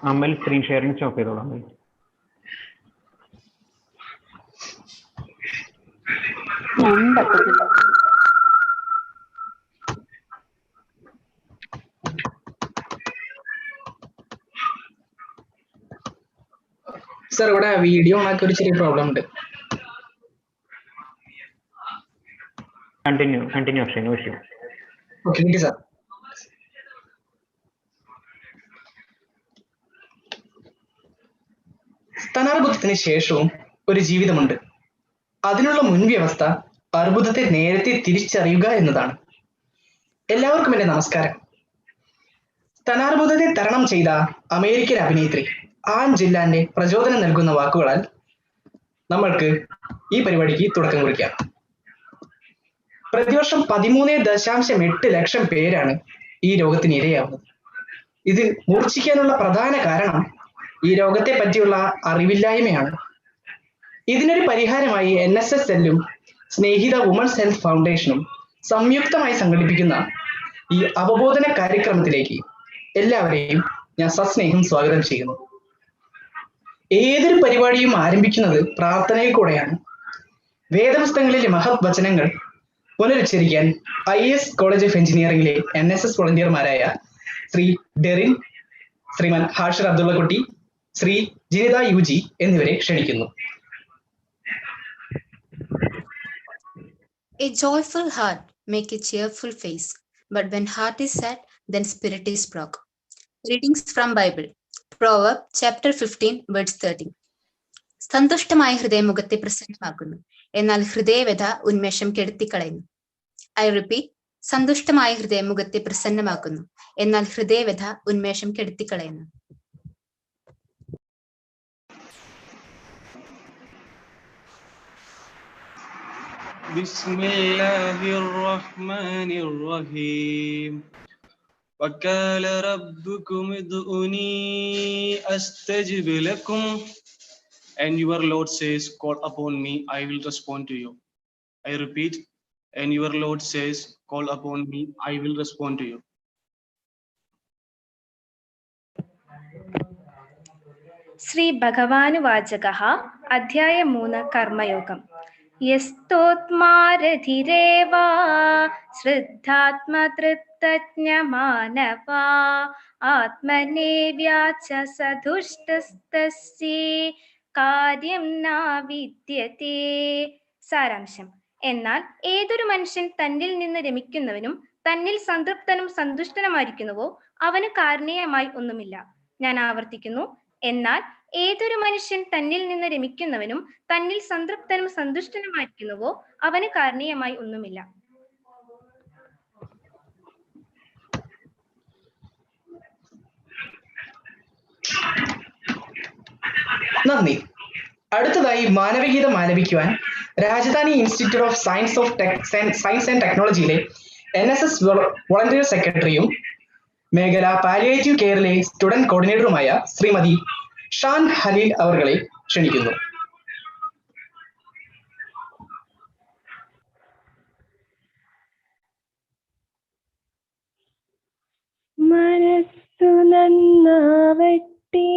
അമൽ screen sharing stop ചെയ്തോളാം. Sir ഇവിടെ video ഓണാക്കി ഒരു ചെറിയ പ്രോബ്ലം ഉണ്ട്. Continue Akshay, no issue. Okay sir. സ്തനാർബുദത്തിന് ശേഷവും ഒരു ജീവിതമുണ്ട്. അതിനുള്ള മുൻവ്യവസ്ഥ അർബുദത്തെ നേരത്തെ തിരിച്ചറിയുക എന്നതാണ്. എല്ലാവർക്കും എന്റെ നമസ്കാരം. സ്തനാർബുദത്തെ തരണം ചെയ്ത അമേരിക്കൻ അഭിനേത്രി ആൻ ജില്ലാന്റെ പ്രചോദനം നൽകുന്ന വാക്കുകളാൽ നമ്മൾക്ക് ഈ പരിപാടിക്ക് തുടക്കം കുറിക്കാം. പ്രതിവർഷം 13.8 ലക്ഷം പേരാണ് ഈ രോഗത്തിന് ഇരയാവുന്നത്. ഇത് മൂർച്ഛിക്കാനുള്ള പ്രധാന കാരണം ഈ രോഗത്തെ പറ്റിയുള്ള അറിവില്ലായ്മയാണ്. ഇതിനൊരു പരിഹാരമായി NSSL-ഉം സ്നേഹിത വുമൺസ് ഹെൽത്ത് ഫൗണ്ടേഷനും സംയുക്തമായി സംഘടിപ്പിക്കുന്ന ഈ അവബോധന കാര്യക്രമത്തിലേക്ക് എല്ലാവരെയും ഞാൻ സസ്നേഹം സ്വാഗതം ചെയ്യുന്നു. ഏതൊരു പരിപാടിയും ആരംഭിക്കുന്നത് പ്രാർത്ഥനയിൽ കൂടെയാണ്. വേദപുസ്തകങ്ങളിലെ മഹത് വചനങ്ങൾ പുനരുച്ചരിക്കാൻ IS കോളേജ് ഓഫ് എഞ്ചിനീയറിംഗിലെ NSS വോളണ്ടിയർമാരായ ശ്രീ ഡെറിൻ, ശ്രീമാൻ ഹാഷിർ അബ്ദുള്ളക്കുട്ടി, ശ്രീ ജിനിത UG എന്നിവരെ ക്ഷണിക്കുന്നു. A joyful heart make a cheerful face, but when heart is sad, then spirit is broke. Readings from Bible. Proverbs chapter 15 verse 13. സന്തുഷ്ടമായ ഹൃദയം മുഖത്തെ പ്രസന്നമാക്കുന്നു, എന്നാൽ ഹൃദയവ്യഥ ഉന്മേഷം കെടുത്തിക്കളയുന്നു. ഐ റിപ്പീറ്റ്, സന്തുഷ്ടമായ ഹൃദയം മുഖത്തെ പ്രസന്നമാക്കുന്നു, എന്നാൽ ഹൃദയവ്യഥ ഉന്മേഷം കെടുത്തിക്കളയുന്നു. ബിസ്മില്ലാഹിർറഹ്മാനിർറഹീം. വഖാല റബ്ബുകും ഉദ്ഉനി അസ്തജിബ് ലക്കും. And your Lord says, call upon me, I will respond to you. I repeat, and your Lord says, call upon me, I will respond to you. Shri ഭഗവാന് വാചകഃ അധ്യായം 3 കർമ്മയോഗം. യസ്തോത്മാരധിരേവാ ശ്രദ്ധാത്മതൃപ്തജ്ഞമാനവാ ആത്മനേവ്യാച സദുഷ്ടസ്തസ്യേ കാര്യം നാവിദ്യതേ. സാരാംശം: എന്നാൽ ഏതൊരു മനുഷ്യൻ തന്നിൽ നിന്ന് രമിക്കുന്നവനും തന്നിൽ സംതൃപ്തനും സന്തുഷ്ടനുമായിരിക്കുന്നുവോ അവന് കാരണീയമായി ഒന്നുമില്ല. ഞാൻ ആവർത്തിക്കുന്നു, എന്നാൽ ഏതൊരു മനുഷ്യൻ തന്നിൽ നിന്ന് രമിക്കുന്നവനും തന്നിൽ സംതൃപ്തനും സന്തുഷ്ടനുമായിരിക്കുന്നുവോ അവന് കാരണീയമായി ഒന്നുമില്ല. നന്ദി. അടുത്തതായി മാനവഗീതം ആലപിക്കുവാൻ Rajadhani institute of science and ടെക്നോളജിയിലെ NSS വോളണ്ടിയർ സെക്രട്ടറിയും മേഖല പാലിയേറ്റീവ് കെയറിലെ സ്റ്റുഡന്റ് കോർഡിനേറ്ററുമായ ശ്രീമതി ഷാൻ ഹലീൽ അവരെ ക്ഷണിക്കുന്നു. മനസ്സു നന്നാവട്ടെ,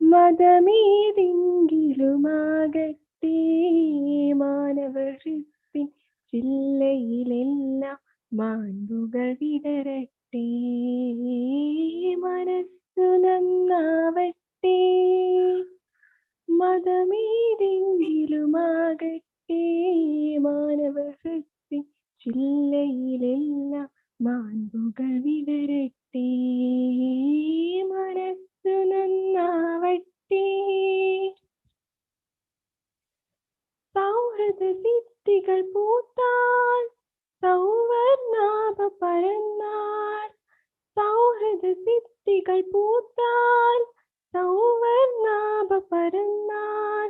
മതമേതെങ്കിലുമാകട്ടെ, മാനവഹൃത്തിൻ ചില്ലയിലെല്ലാം മാൻപുകൾ വിടരട്ടെ. മനസ്സു നന്നാവട്ടെ, മതമേതെങ്കിലുമാകട്ടെ, മാനവഹൃത്തിൻ ചില്ലയിലെല്ലാം മാൻപുകൾ വിടരട്ടെ. മനസ്സു നന്നാവട്ടെ. സൗഹൃദ സിദ്ധികൾ പൂത്താൽ സൗവർണാഭ പരന്നാൾ. സൗഹൃദ സിദ്ധികൾ പൂത്താൽ സൗവർണാഭ പരന്നാൾ.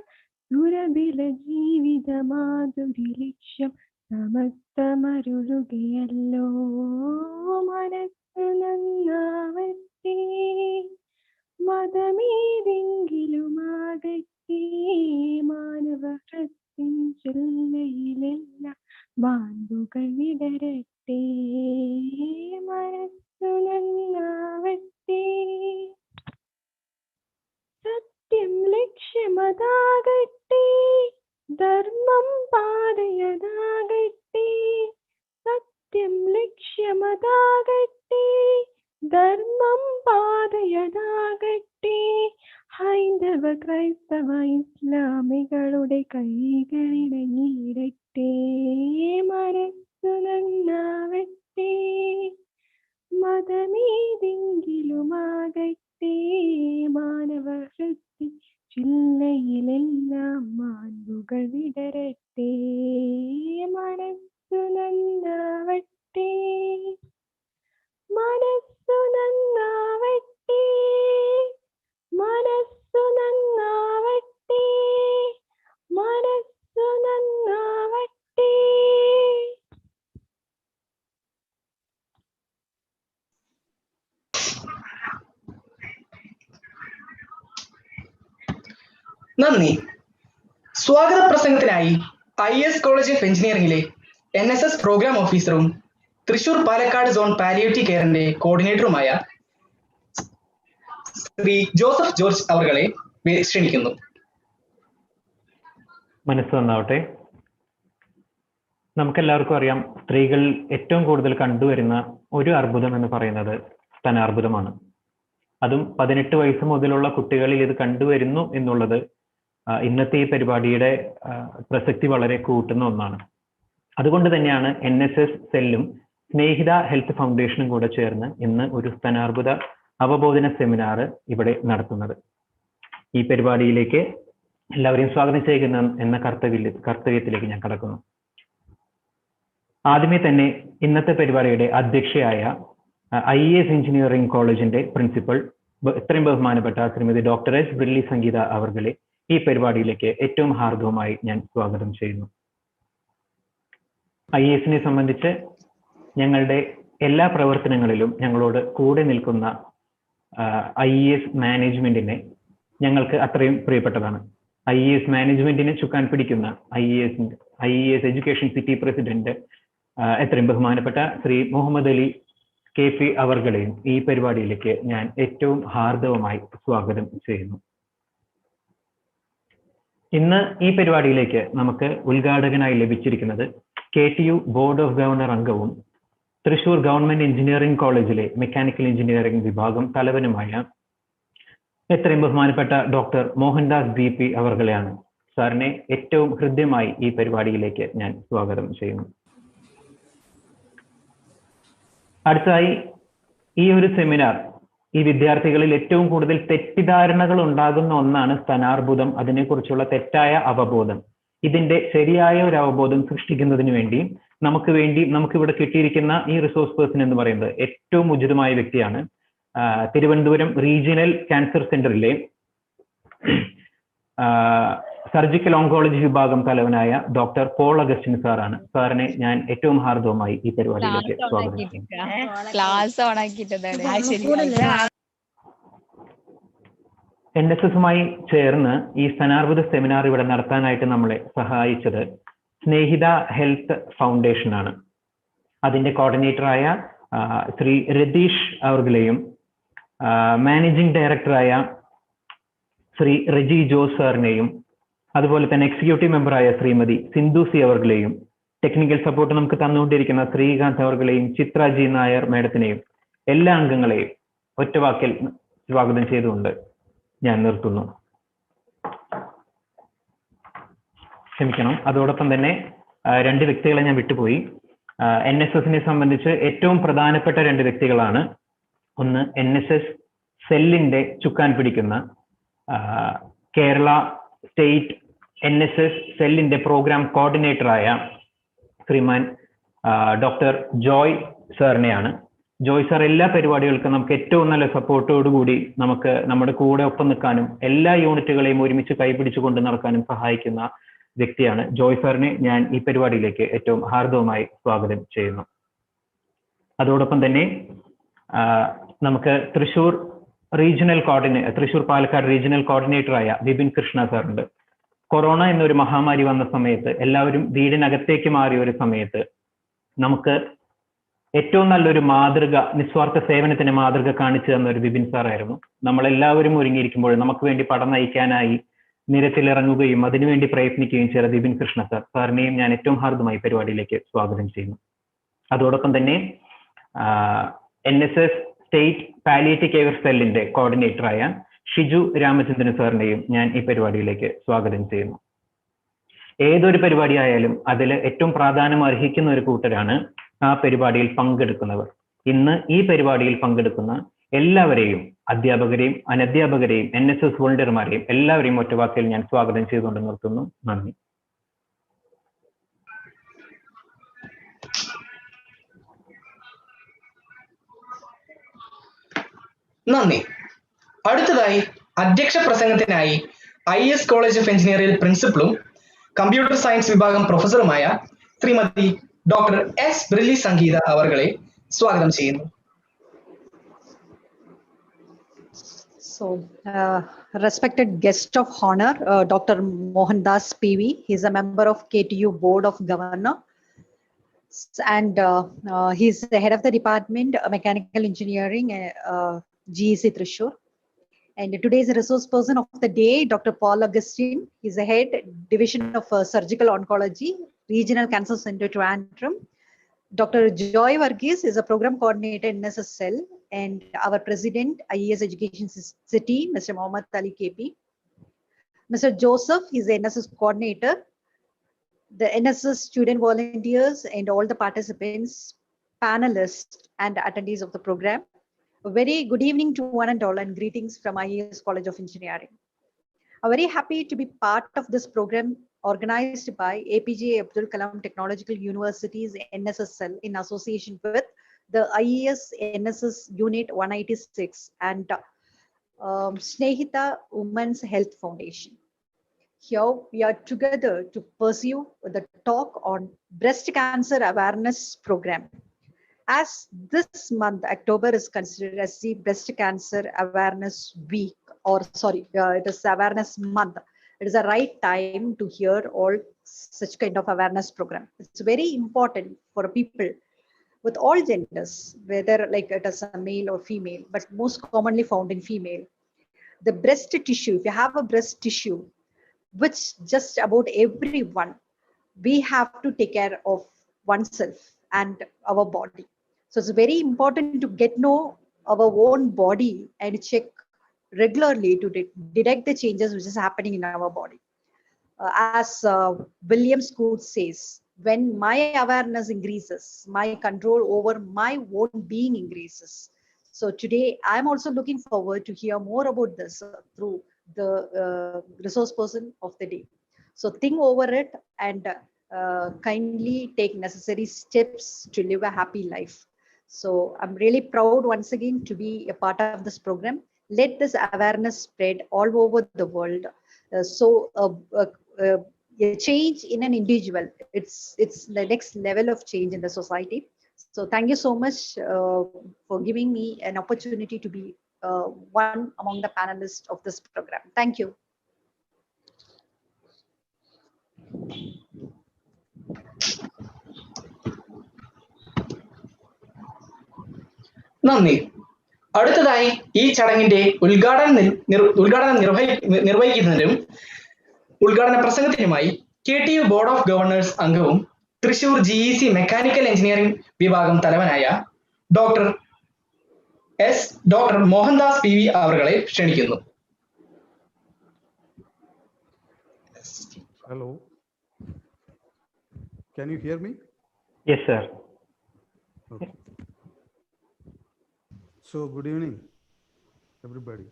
സുരബില ജീവിത മാധുരി ലക്ഷ്യം സമസ്തമരുളുകയല്ലോ. മനസ്സു നന്നാവട്ടെ, മതമേതെങ്കിലുമാകട്ടെ, മാനവഹൃത്തിൻ ചില്ലയിലെല്ലാം ബാൻഡുകൾ വിടരട്ടെ, മനസ്സു നന്നാവട്ടെ. സത്യം ലക്ഷ്യമതാകട്ടെ, ധർമ്മം പാതയതാകട്ടെ. സത്യം ലക്ഷ്യമതാകട്ടെ, ധർമ്മം പാതയതാകട്ടെ. ഹൈന്ദവ ക്രൈസ്തവ ഇസ്ലാമികളുടെ കൈകളിടങ്ങിയിടട്ടെ, മനസ്സു നന്നാവട്ടെ. മതമേതെങ്കിലുമാകട്ടെ, മാനവ ഹൃദയ ചില്ലയിലെല്ലാം മാൻപുകൾ വിടരട്ടെ, മനസ്സു നന്നാവട്ടെ. മനസ്സു നന്നാവട്ടെ, മനസ്സു നന്നാവട്ടെ, മനസ്സു നന്നാവട്ടെ. നന്ദി. സ്വാഗത പ്രസംഗത്തിനായി IAS കോളേജ് ഓഫ് എഞ്ചിനീയറിംഗിലെ NSS പ്രോഗ്രാം ഓഫീസറും തൃശൂർ പാലക്കാട് സോൺ പാലിയേറ്റീവ് കെയറിന്റെ കോർഡിനേറ്ററുമായ ശ്രീ ജോസഫ് ജോർജ് അവരെ ക്ഷണിക്കുന്നു. മനസ്സ് നന്നാവട്ടെ. നമുക്കെല്ലാവർക്കും അറിയാം, സ്ത്രീകൾ ഏറ്റവും കൂടുതൽ കണ്ടുവരുന്ന ഒരു അർബുദം എന്ന് പറയുന്നത് സ്തനാർബുദമാണ്. അതും 18 വയസ്സ് മുതലുള്ള കുട്ടികളിൽ ഇത് കണ്ടുവരുന്നു എന്നുള്ളത് ഇന്നത്തെ ഈ പരിപാടിയുടെ പ്രസക്തി വളരെ കൂട്ടുന്ന ഒന്നാണ്. അതുകൊണ്ട് തന്നെയാണ് NSS സെല്ലും സ്നേഹിത ഹെൽത്ത് ഫൗണ്ടേഷനും കൂടെ ചേർന്ന് ഇന്ന് ഒരു സ്തനാർബുദ അവബോധന സെമിനാർ ഇവിടെ നടത്തുന്നത്. ഈ പരിപാടിയിലേക്ക് എല്ലാവരെയും സ്വാഗതം ചെയ്യുന്ന എന്ന കർത്തവ്യത്തിലേക്ക് ഞാൻ കടക്കുന്നു. ആദ്യമേ തന്നെ ഇന്നത്തെ പരിപാടിയുടെ അധ്യക്ഷയായ IAS എഞ്ചിനീയറിംഗ് കോളേജിന്റെ പ്രിൻസിപ്പൽ ഇത്രയും ബഹുമാനപ്പെട്ട ശ്രീമതി ഡോക്ടർ S ബ്രില്ലി സംഗീത അവർകളെ ഈ പരിപാടിയിലേക്ക് ഏറ്റവും ഹാർദവമായി ഞാൻ സ്വാഗതം ചെയ്യുന്നു. IASനെ സംബന്ധിച്ച് ഞങ്ങളുടെ എല്ലാ പ്രവർത്തനങ്ങളിലും ഞങ്ങളോട് കൂടെ നിൽക്കുന്ന IAS മാനേജ്മെന്റിനെ ഞങ്ങൾക്ക് അത്രയും പ്രിയപ്പെട്ടതാണ്. IAS മാനേജ്മെന്റിനെ ചുക്കാൻ പിടിക്കുന്ന IAS എഡ്യൂക്കേഷൻ സിറ്റി പ്രസിഡന്റ് എത്രയും ബഹുമാനപ്പെട്ട ശ്രീ മുഹമ്മദ് അലി KP അവർകളെയും ഈ പരിപാടിയിലേക്ക് ഞാൻ ഏറ്റവും ഹാർദവമായി സ്വാഗതം ചെയ്യുന്നു. ഇന്ന് ഈ പരിപാടിയിലേക്ക് നമുക്ക് ഉദ്ഘാടകനായി ലഭിച്ചിരിക്കുന്നത് KTU ബോർഡ് ഓഫ് ഗവർണർ അംഗവും തൃശൂർ ഗവൺമെന്റ് എഞ്ചിനീയറിംഗ് കോളേജിലെ മെക്കാനിക്കൽ എഞ്ചിനീയറിംഗ് വിഭാഗം തലവനുമായ എത്രയും ബഹുമാനപ്പെട്ട ഡോക്ടർ മോഹൻദാസ് BP അവർകളെയാണ്. സാറിനെ ഏറ്റവും ഹൃദ്യമായി ഈ പരിപാടിയിലേക്ക് ഞാൻ സ്വാഗതം ചെയ്യുന്നു. അടുത്തതായി ഈ ഒരു സെമിനാർ ഈ വിദ്യാർത്ഥികളിൽ ഏറ്റവും കൂടുതൽ തെറ്റിദ്ധാരണകൾ ഉണ്ടാകുന്ന ഒന്നാണ് സ്തനാർബുദം, അതിനെക്കുറിച്ചുള്ള തെറ്റായ അവബോധം. ഇതിന്റെ ശരിയായ ഒരു അവബോധം സൃഷ്ടിക്കുന്നതിന് വേണ്ടി നമുക്കിവിടെ കിട്ടിയിരിക്കുന്ന ഈ റിസോഴ്സ് പേഴ്സൺ എന്ന് പറയുന്നത് ഏറ്റവും ഉചിതമായ വ്യക്തിയാണ്. തിരുവനന്തപുരം റീജിയണൽ ക്യാൻസർ സെന്ററിലെ സർജിക്കൽ ഓങ്കോളജി വിഭാഗം തലവനായ ഡോക്ടർ പോൾ അഗസ്റ്റിൻ സാറാണ്. സാറിനെ ഞാൻ ഏറ്റവും ഹാർദവമായി ഈ പരിപാടിയിലേക്ക് സ്വാഗതം ചെയ്യുന്നു. NSSുമായി ചേർന്ന് ഈ സ്തനാർബുദ സെമിനാർ ഇവിടെ നടത്താനായിട്ട് നമ്മളെ സഹായിച്ചത് സ്നേഹിത ഹെൽത്ത് ഫൗണ്ടേഷൻ ആണ്. അതിന്റെ കോർഡിനേറ്ററായ ശ്രീ രതീഷ് അവർകളെയും മാനേജിംഗ് ഡയറക്ടറായ ശ്രീ റെജി ജോസ് സാറിനെയും അതുപോലെ തന്നെ എക്സിക്യൂട്ടീവ് മെമ്പറായ ശ്രീമതി സിന്ധു സി അവർകളെയും ടെക്നിക്കൽ സപ്പോർട്ട് നമുക്ക് തന്നുകൊണ്ടിരിക്കുന്ന ശ്രീകാന്ത് അവർകളെയും ചിത്ര ജി നായർ മേഡത്തിനെയും എല്ലാ അംഗങ്ങളെയും ഒറ്റവാക്കിൽ സ്വാഗതം ചെയ്തുകൊണ്ട് ഞാൻ നിർത്തുന്നു. ക്ഷമിക്കണം, അതോടൊപ്പം തന്നെ 2 വ്യക്തികളെ ഞാൻ വിട്ടുപോയി. NSSനെ സംബന്ധിച്ച് ഏറ്റവും പ്രധാനപ്പെട്ട 2 വ്യക്തികളാണ്. ഒന്ന് NSS സെല്ലിന്റെ ചുക്കാൻ പിടിക്കുന്ന കേരള സ്റ്റേറ്റ് NSS സെല്ലിന്റെ പ്രോഗ്രാം കോർഡിനേറ്ററായ ശ്രീമാൻ ഡോക്ടർ ജോയ് സാറിനെയാണ്. ജോയ് സാർ എല്ലാ പരിപാടികൾക്കും നമുക്ക് ഏറ്റവും നല്ല സപ്പോർട്ടോടുകൂടി നമുക്ക് നമ്മുടെ കൂടെ ഒപ്പം നിൽക്കാനും എല്ലാ യൂണിറ്റുകളെയും ഒരുമിച്ച് കൈപിടിച്ചുകൊണ്ട് നടക്കാനും സഹായിക്കുന്ന വ്യക്തിയാണ്. ജോയ് സാറിനെ ഞാൻ ഈ പരിപാടിയിലേക്ക് ഏറ്റവും ഹാർദവമായി സ്വാഗതം ചെയ്യുന്നു. അതോടൊപ്പം തന്നെ നമുക്ക് തൃശൂർ പാലക്കാട് റീജിയണൽ കോർഡിനേറ്ററായ വിപിൻ കൃഷ്ണ സാറുണ്ട്. കൊറോണ എന്നൊരു മഹാമാരി വന്ന സമയത്ത് എല്ലാവരും വീടിനകത്തേക്ക് മാറിയ ഒരു സമയത്ത് നമുക്ക് ഏറ്റവും നല്ലൊരു മാതൃക, നിസ്വാർത്ഥ സേവനത്തിന് മാതൃക കാണിച്ചു തന്ന ഒരു ബിപിൻ സാറായിരുന്നു. നമ്മളെല്ലാവരും ഒരുങ്ങിയിരിക്കുമ്പോൾ നമുക്ക് വേണ്ടി പടം നയിക്കാനായി നിരത്തിലിറങ്ങുകയും അതിനുവേണ്ടി പ്രയത്നിക്കുകയും ചെയ്ത ബിപിൻ കൃഷ്ണ സാറിനെയും ഞാൻ ഏറ്റവും ഹാർദമായി പരിപാടിയിലേക്ക് സ്വാഗതം ചെയ്യുന്നു. അതോടൊപ്പം തന്നെ NSS സ്റ്റേറ്റ് പാലിയേറ്റീവ് കെയർ സെല്ലിന്റെ കോർഡിനേറ്ററായ ഷിജു രാമചന്ദ്രൻ സാറിനെയും ഞാൻ ഈ പരിപാടിയിലേക്ക് സ്വാഗതം ചെയ്യുന്നു. ഏതൊരു പരിപാടി ആയാലും അതിൽ ഏറ്റവും പ്രാധാന്യം അർഹിക്കുന്ന ഒരു കൂട്ടരാണ് ആ പരിപാടിയിൽ പങ്കെടുക്കുന്നവർ. ഇന്ന് ഈ പരിപാടിയിൽ പങ്കെടുക്കുന്ന എല്ലാവരെയും, അധ്യാപകരെയും അനധ്യാപകരെയും NSS വോളണ്ടിയർമാരെയും എല്ലാവരെയും ഒറ്റവാക്കിൽ ഞാൻ സ്വാഗതം ചെയ്തുകൊണ്ട് നിർത്തുന്നു. നന്ദി. നന്ദി. അടുത്തതായി അധ്യക്ഷ പ്രസംഗത്തിനായി IS കോളേജ് ഓഫ് എഞ്ചിനീയറിംഗ് പ്രിൻസിപ്പളും കമ്പ്യൂട്ടർ സയൻസ് വിഭാഗം പ്രൊഫസറുമായ ശ്രീമതി ഡോക്ടർ S. ബ്രില്ലി സംഗീത അവർകളെ സ്വാഗതം ചെയ്യുന്നു. So, respected guest of honor, Dr. Mohandas PV. He's a member of KTU Board of Governors, and he's the head of the department Mechanical Engineering, GEC Thrissur. And today's resource person of the day, Dr. Paul Augustine. He's the head division of surgical oncology, Regional Cancer Center, Trivandrum. Dr. Joy Varghese is a program coordinator in NSS Cell, and our president, IES Education City, Mr. Mohammad Ali KP. Mr. Joseph is the NSS coordinator. The NSS student volunteers and all the participants, panelists, and attendees of the program. A very good evening to one and all, and greetings from IES College of Engineering. I'm very happy to be part of this program organized by APJ Abdul Kalam Technological University's NSS Cell in association with the IES NSS Unit 186 and Snehita Women's Health Foundation. Here we are together to pursue the talk on breast cancer awareness program. As this month, October, is considered as the breast cancer awareness week, or sorry, it is awareness month. It is the right time to hear all such kind of awareness program. It's very important for people with all genders, whether like it is a male or female, but most commonly found in female. The breast tissue, if you have a breast tissue, which just about everyone, we have to take care of oneself and our body. So it's very important to get know our own body and check regularly to detect the changes which is happening in our body. As William Scott says, when my awareness increases, my control over my own being increases. So today I'm also looking forward to hear more about this through the resource person of the day. So think over it and kindly take necessary steps to live a happy life. So I'm really proud once again to be a part of this program. Let this awareness spread all over the world. A change in an individual, it's the next level of change in the society. So thank you so much for giving me an opportunity to be one among the panelists of this program. Thank you. നന്ദി. അടുത്തതായി ഈ ചടങ്ങിന്റെ ഉദ്ഘാടനം നിർവഹിക്കുന്നതിനും ഉദ്ഘാടന പ്രസംഗത്തിനുമായി KTU board of governor's അംഗവും Thrissur GEC mechanical engineering വിഭാഗം തലവനായ doctor Mohandas PV അവരെ ക്ഷണിക്കുന്നു. Hello. Can you hear me? Yes, sir. Okay. So good evening, everybody.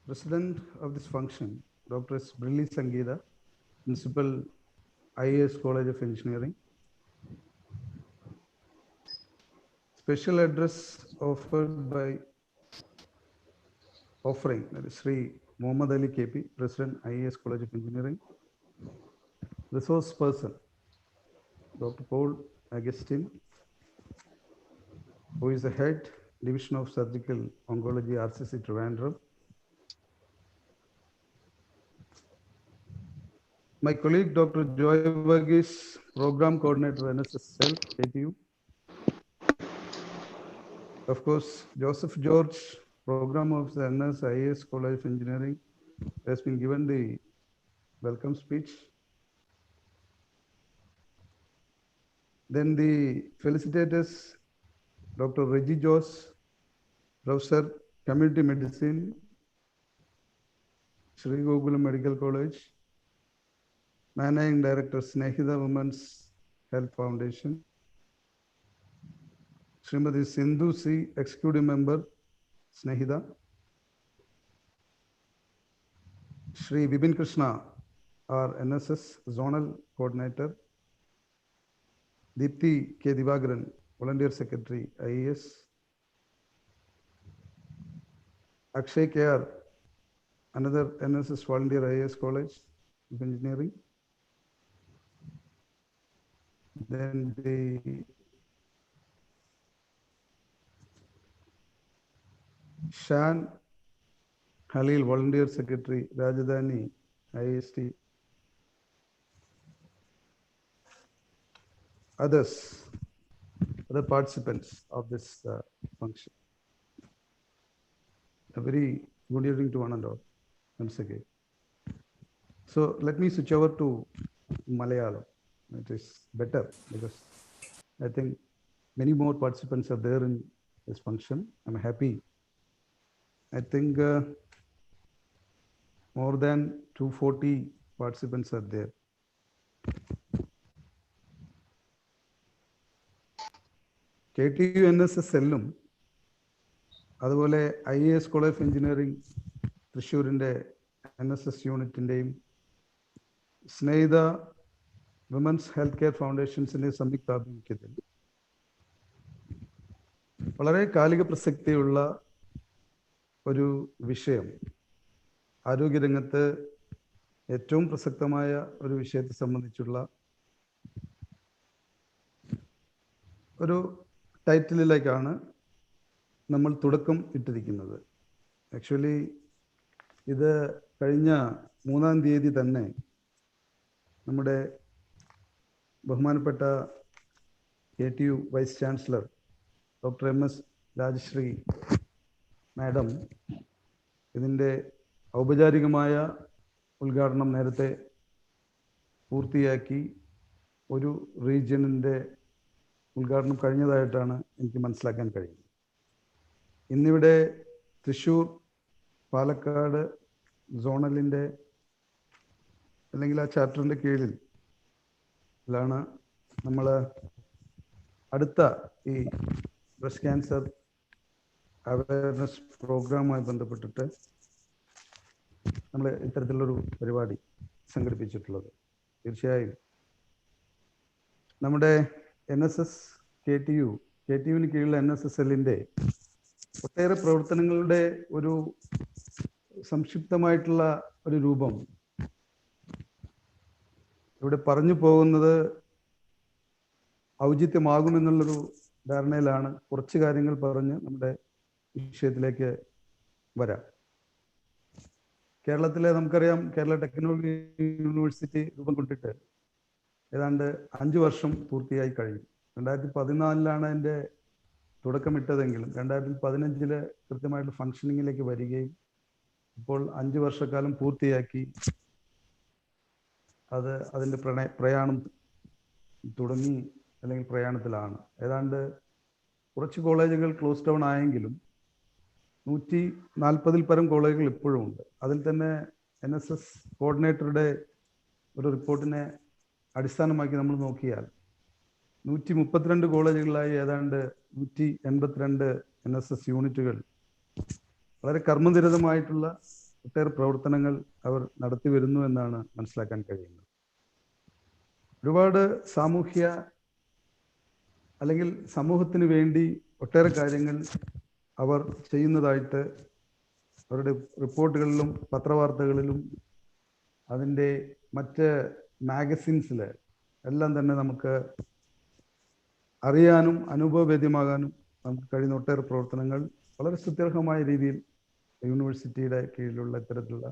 President of this function, Dr. S. Brilli Sangeeta, Principal, IAS College of Engineering. Special address offered by that is Sri Mohammad Ali KP, President, IAS College of Engineering. Resource person, Dr. Paul Augustine, who is the head division of surgical oncology, RCC Trivandrum. My colleague, Dr. Joy Varghese, Program Coordinator, NSS Cell, KTU. Of course, Joseph George, Program Officer, NS IAS College of Engineering, has been given the welcome speech. Then the felicitators, Dr. Reggie Joss, Professor, Community Medicine, Sri Gokulam Medical College, Managing Director, Snehida Women's Health Foundation, Srimati Sindhu C, Executive Member, Snehida, Shri Vibin Krishna, our NSS Zonal Coordinator, Deepthi K. Divagaran, Volunteer Secretary, IAS, Akshay KR, another NSS Volunteer IAS College of Engineering. Then the Shan Halil, Volunteer Secretary, Rajdhani, IST. Other participants of this function. A very good evening to one and all, once again. So let me switch over to Malayalam. It is better because I think many more participants are there in this function. I'm happy. I think more than 240 participants are there. KTU NSS Cellum, അതുപോലെ IAS College of Engineering തൃശ്ശൂരിൻ്റെ NSS യൂണിറ്റിൻ്റെയും Snehitha women's health care ഫൗണ്ടേഷൻസിൻ്റെ സംയുക്താഭിമുഖ്യത്തിൽ വളരെ കാലിക പ്രസക്തിയുള്ള ഒരു വിഷയം, ആരോഗ്യരംഗത്ത് ഏറ്റവും പ്രസക്തമായ ഒരു വിഷയത്തെ സംബന്ധിച്ചുള്ള ഒരു ടൈറ്റിലിലേക്കാണ് നമ്മൾ തുടക്കം ഇട്ടിരിക്കുന്നത്. ആക്ച്വലി ഇത് കഴിഞ്ഞ 3-ാം തീയതി തന്നെ നമ്മുടെ ബഹുമാനപ്പെട്ട KTU vice chancellor doctor MS Rajasree madam ഇതിൻ്റെ ഔപചാരികമായ ഉദ്ഘാടനം നേരത്തെ പൂർത്തിയാക്കി. ഒരു റീജിയണിൻ്റെ ഉദ്ഘാടനം കഴിഞ്ഞതായിട്ടാണ് എനിക്ക് മനസ്സിലാക്കാൻ കഴിയുന്നത്. ഇന്നിവിടെ തൃശ്ശൂർ, പാലക്കാട് സോണലിൻ്റെ അല്ലെങ്കിൽ ആ ചാപ്റ്ററിൻ്റെ കീഴിലാണ് നമ്മൾ അടുത്ത ഈ ബ്രസ്റ്റ് ക്യാൻസർ അവയർനെസ് പ്രോഗ്രാമുമായി ബന്ധപ്പെട്ടിട്ട് നമ്മൾ ഇത്തരത്തിലുള്ളൊരു പരിപാടി സംഘടിപ്പിച്ചിട്ടുള്ളത്. തീർച്ചയായും നമ്മുടെ NSS KTUവിന് കീഴിലുള്ള NSSLൻ്റെ ഒട്ടേറെ പ്രവർത്തനങ്ങളുടെ ഒരു സംക്ഷിപ്തമായിട്ടുള്ള ഒരു രൂപം ഇവിടെ പറഞ്ഞു പോകുന്നത് ഔചിത്യമാകുമെന്നുള്ളൊരു ധാരണയിലാണ് കുറച്ച് കാര്യങ്ങൾ പറഞ്ഞ് നമ്മുടെ വിഷയത്തിലേക്ക് വരാം. കേരളത്തിലെ നമുക്കറിയാം, കേരള ടെക്നോളജി യൂണിവേഴ്സിറ്റി രൂപം കൊണ്ടിട്ട് ഏതാണ്ട് 5 വർഷം പൂർത്തിയായി കഴിഞ്ഞു. 2014 അതിൻ്റെ തുടക്കമിട്ടതെങ്കിലും 2015 കൃത്യമായിട്ട് ഫങ്ഷനിങ്ങിലേക്ക് വരികയും ഇപ്പോൾ 5 വർഷക്കാലം പൂർത്തിയാക്കി അതിൻ്റെ പ്രയാണം തുടങ്ങി അല്ലെങ്കിൽ പ്രയാണത്തിലാണ്. ഏതാണ്ട് കുറച്ച് കോളേജുകൾ ക്ലോസ് ഡൗൺ ആയെങ്കിലും 140-ൽ പരം കോളേജുകൾ ഇപ്പോഴും ഉണ്ട്. അതിൽ തന്നെ NSS കോർഡിനേറ്ററുടെ ഒരു റിപ്പോർട്ടിനെ അടിസ്ഥാനമാക്കി നമ്മൾ നോക്കിയാൽ 132 കോളേജുകളായി ഏതാണ്ട് 182 NSS യൂണിറ്റുകൾ വളരെ കർമ്മനിരതമായിട്ടുള്ള ഒട്ടേറെ പ്രവർത്തനങ്ങൾ അവർ നടത്തി വരുന്നു എന്നാണ് മനസ്സിലാക്കാൻ കഴിയുന്നത്. ഒരുപാട് സാമൂഹ്യ അല്ലെങ്കിൽ സമൂഹത്തിന് വേണ്ടി ഒട്ടേറെ കാര്യങ്ങൾ അവർ ചെയ്യുന്നതായിട്ട് അവരുടെ റിപ്പോർട്ടുകളിലും പത്രവാർത്തകളിലും അതിൻ്റെ മറ്റ് മാഗസിൻസിൽ എല്ലാം തന്നെ നമുക്ക് അറിയാനും അനുഭവവേദ്യമാകാനും നമുക്ക് കഴിയുന്ന ഒട്ടേറെ പ്രവർത്തനങ്ങൾ വളരെ സുത്യർഹമായ രീതിയിൽ യൂണിവേഴ്സിറ്റിയുടെ കീഴിലുള്ള ഇത്തരത്തിലുള്ള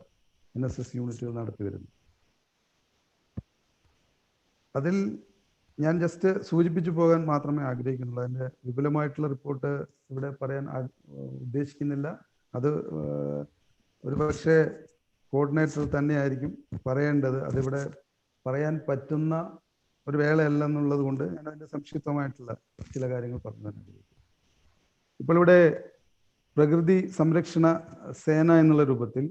NSS യൂണിറ്റുകൾ നടത്തി വരുന്നു. അതിൽ ഞാൻ ജസ്റ്റ് സൂചിപ്പിച്ചു പോകാൻ മാത്രമേ ആഗ്രഹിക്കുന്നുള്ളൂ. അതിൻ്റെ വിപുലമായിട്ടുള്ള റിപ്പോർട്ട് ഇവിടെ പറയാൻ ഉദ്ദേശിക്കുന്നില്ല. അത് ഒരുപക്ഷെ കോർഡിനേറ്റർ തന്നെയായിരിക്കും പറയേണ്ടത്. അതിവിടെ പറയാൻ പറ്റുന്ന ഒരു വേളയല്ലെന്നുള്ളത് കൊണ്ട് ഞാൻ അതിൻ്റെ സംക്ഷിപ്തമായിട്ടുള്ള ചില കാര്യങ്ങൾ പറഞ്ഞു തന്നെ ആഗ്രഹിക്കും. ഇപ്പോൾ ഇവിടെ പ്രകൃതി സംരക്ഷണ സേന എന്നുള്ള രൂപത്തിൽ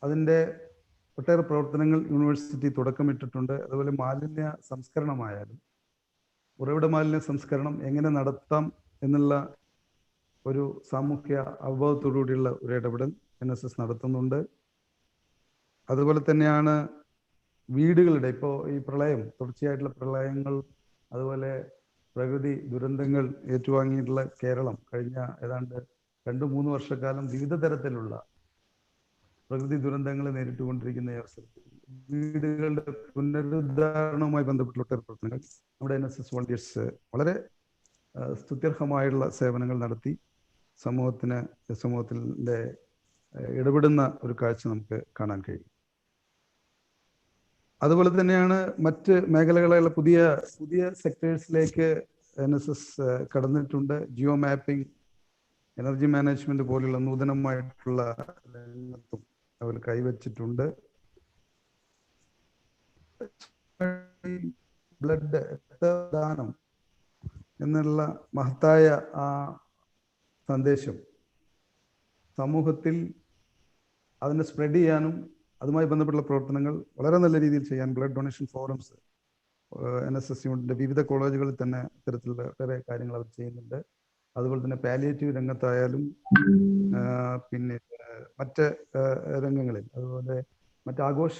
അതിൻ്റെ ഒട്ടേറെ പ്രവർത്തനങ്ങൾ യൂണിവേഴ്സിറ്റി തുടക്കമിട്ടിട്ടുണ്ട്. അതുപോലെ മാലിന്യ സംസ്കരണമായാലും ഉറവിട മാലിന്യ സംസ്കരണം എങ്ങനെ നടത്താം എന്നുള്ള ഒരു സാമൂഹ്യ അവബോധത്തോടുകൂടിയുള്ള ഒരു ഇടപെടൽ NSS നടത്തുന്നുണ്ട്. അതുപോലെ തന്നെയാണ് വീടുകളുടെ ഇപ്പോൾ ഈ പ്രളയം, തുടർച്ചയായിട്ടുള്ള പ്രളയങ്ങൾ, അതുപോലെ പ്രകൃതി ദുരന്തങ്ങൾ ഏറ്റുവാങ്ങിയിട്ടുള്ള കേരളം കഴിഞ്ഞ ഏതാണ്ട് 2-3 വർഷക്കാലം വിവിധ തരത്തിലുള്ള പ്രകൃതി ദുരന്തങ്ങൾ നേരിട്ടുകൊണ്ടിരിക്കുന്ന ഈ അവസരത്തിൽ വീടുകളുടെ പുനരുദ്ധാരണവുമായി ബന്ധപ്പെട്ടുള്ള പ്രവർത്തനങ്ങൾ നമ്മുടെ NSS വോളണ്ടിയേഴ്സ് വളരെ സ്തുത്യർഹമായുള്ള സേവനങ്ങൾ നടത്തി സമൂഹത്തിൻ്റെ ഇടപെടുന്ന ഒരു കാഴ്ച നമുക്ക് കാണാൻ കഴിയും. അതുപോലെ തന്നെയാണ് മറ്റ് മേഖലകളിലുള്ള പുതിയ സെക്ടേഴ്സിലേക്ക് NSS കടന്നിട്ടുണ്ട്. ജിയോ മാപ്പിംഗ്, എനർജി മാനേജ്മെന്റ് പോലുള്ള നൂതനമായിട്ടുള്ള രംഗത്തും അവർ കൈവച്ചിട്ടുണ്ട്. ബ്ലഡ് രക്തദാനം എന്നുള്ള മഹത്തായ ആ സന്ദേശം സമൂഹത്തിൽ അതിനെ സ്പ്രെഡ് ചെയ്യാനും അതുമായി ബന്ധപ്പെട്ടുള്ള പ്രവർത്തനങ്ങൾ വളരെ നല്ല രീതിയിൽ ചെയ്യാൻ ബ്ലഡ് ഡൊണേഷൻ ഫോറംസ് NSS യൂണിറ്റിന്റെ വിവിധ കോളേജുകളിൽ തന്നെ ഇത്തരത്തിലുള്ള വേറെ കാര്യങ്ങൾ അവർ ചെയ്യുന്നുണ്ട്. അതുപോലെ തന്നെ പാലിയേറ്റീവ് രംഗത്തായാലും പിന്നെ മറ്റ് രംഗങ്ങളിൽ, അതുപോലെ മറ്റ് ആഘോഷ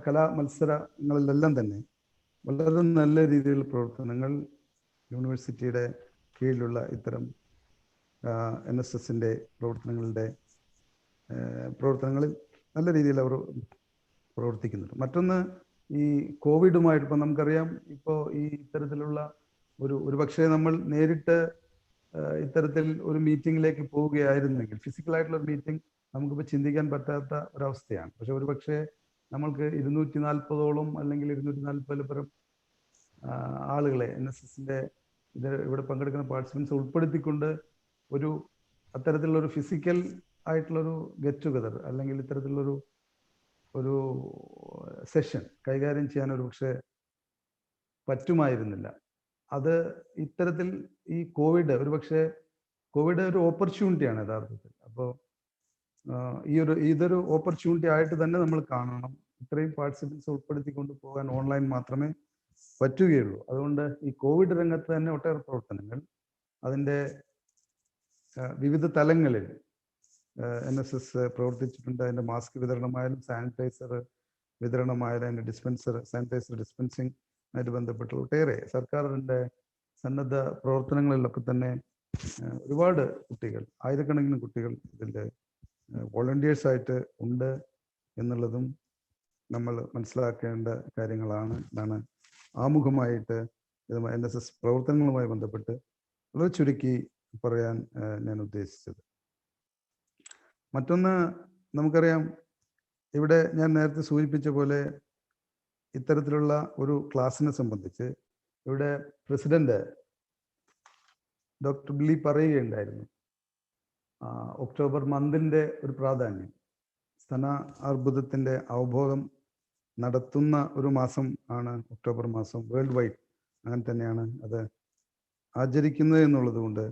കലാ മത്സരങ്ങളിലെല്ലാം തന്നെ വളരെ നല്ല രീതിയിലുള്ള പ്രവർത്തനങ്ങൾ യൂണിവേഴ്സിറ്റിയുടെ കീഴിലുള്ള ഇത്തരം NSSന്റെ പ്രവർത്തനങ്ങളിൽ നല്ല രീതിയിൽ അവർ പ്രവർത്തിക്കുന്നുണ്ട്. മറ്റൊന്ന്, ഈ കോവിഡുമായിട്ട് ഇപ്പം നമുക്കറിയാം, ഇപ്പോൾ ഈ ഇത്തരത്തിലുള്ള ഒരുപക്ഷെ നമ്മൾ നേരിട്ട് ഇത്തരത്തിൽ ഒരു മീറ്റിങ്ങിലേക്ക് പോവുകയായിരുന്നെങ്കിൽ, ഫിസിക്കലായിട്ടുള്ള ഒരു മീറ്റിംഗ് നമുക്കിപ്പോൾ ചിന്തിക്കാൻ പറ്റാത്ത ഒരവസ്ഥയാണ്. പക്ഷെ ഒരുപക്ഷെ നമ്മൾക്ക് 240ഓളം അല്ലെങ്കിൽ 240 പരം ആളുകളെ NSSന്റെ ഇവിടെ പങ്കെടുക്കുന്ന പാർട്ടിസിപ്പൻസ് ഉൾപ്പെടുത്തിക്കൊണ്ട് അത്തരത്തിലുള്ളൊരു ഫിസിക്കൽ ആയിട്ടുള്ളൊരു ഗെറ്റ് ടുഗദർ അല്ലെങ്കിൽ ഇത്തരത്തിലുള്ളൊരു സെഷൻ കൈകാര്യം ചെയ്യാൻ ഒരു പക്ഷേ പറ്റുമായിരുന്നില്ല. അത് ഇത്തരത്തിൽ ഈ കോവിഡ് ഒരു ഓപ്പർച്യൂണിറ്റിയാണ് യഥാർത്ഥത്തിൽ. അപ്പോൾ ഇതൊരു ഓപ്പർച്യൂണിറ്റി ആയിട്ട് തന്നെ നമ്മൾ കാണണം. ഇത്രയും പാർട്ടിസിപ്പൻസ് ഉൾപ്പെടുത്തിക്കൊണ്ട് പോകാൻ ഓൺലൈൻ മാത്രമേ പറ്റുകയുള്ളൂ. അതുകൊണ്ട് ഈ കോവിഡ് രംഗത്ത് തന്നെ ഒട്ടേറെ പ്രവർത്തനങ്ങൾ അതിൻ്റെ വിവിധ തലങ്ങളിൽ NSS പ്രവർത്തിച്ചിട്ടുണ്ട്. അതിൻ്റെ മാസ്ക് വിതരണമായാലും സാനിറ്റൈസർ വിതരണമായാലും അതിൻ്റെ സാനിറ്റൈസർ ഡിസ്പെൻസിങ് ആയിട്ട് ബന്ധപ്പെട്ട് ഒട്ടേറെ സർക്കാരിൻ്റെ സന്നദ്ധ പ്രവർത്തനങ്ങളിലൊക്കെ തന്നെ ഒരുപാട് കുട്ടികൾ, ആയിരക്കണക്കിന് കുട്ടികൾ ഇതിൻ്റെ വോളണ്ടിയേഴ്സായിട്ട് ഉണ്ട് എന്നുള്ളതും നമ്മൾ മനസ്സിലാക്കേണ്ട കാര്യങ്ങളാണ്. ഇതാണ് ആമുഖമായിട്ട് NSS പ്രവർത്തനങ്ങളുമായി ബന്ധപ്പെട്ട് വളരെ ചുരുക്കി പറയാൻ ഞാൻ ഉദ്ദേശിച്ചത്. മറ്റൊന്ന്, നമുക്കറിയാം, ഇവിടെ ഞാൻ നേരത്തെ സൂചിപ്പിച്ച പോലെ ഇത്തരത്തിലുള്ള ഒരു ക്ലാസ്സിനെ സംബന്ധിച്ച് ഇവിടെ പ്രസിഡന്റ് ഡോക്ടർ ബില്ലി പറയുകയുണ്ടായിരുന്നു, ഒക്ടോബർ മന്തിൻ്റെ ഒരു പ്രാധാന്യം, സ്തന അർബുദത്തിൻ്റെ അവബോധം നടത്തുന്ന ഒരു മാസം ആണ് ഒക്ടോബർ മാസം. വേൾഡ് വൈഡ് അങ്ങനെ തന്നെയാണ് അത് ആചരിക്കുന്നത് എന്നുള്ളത് കൊണ്ട്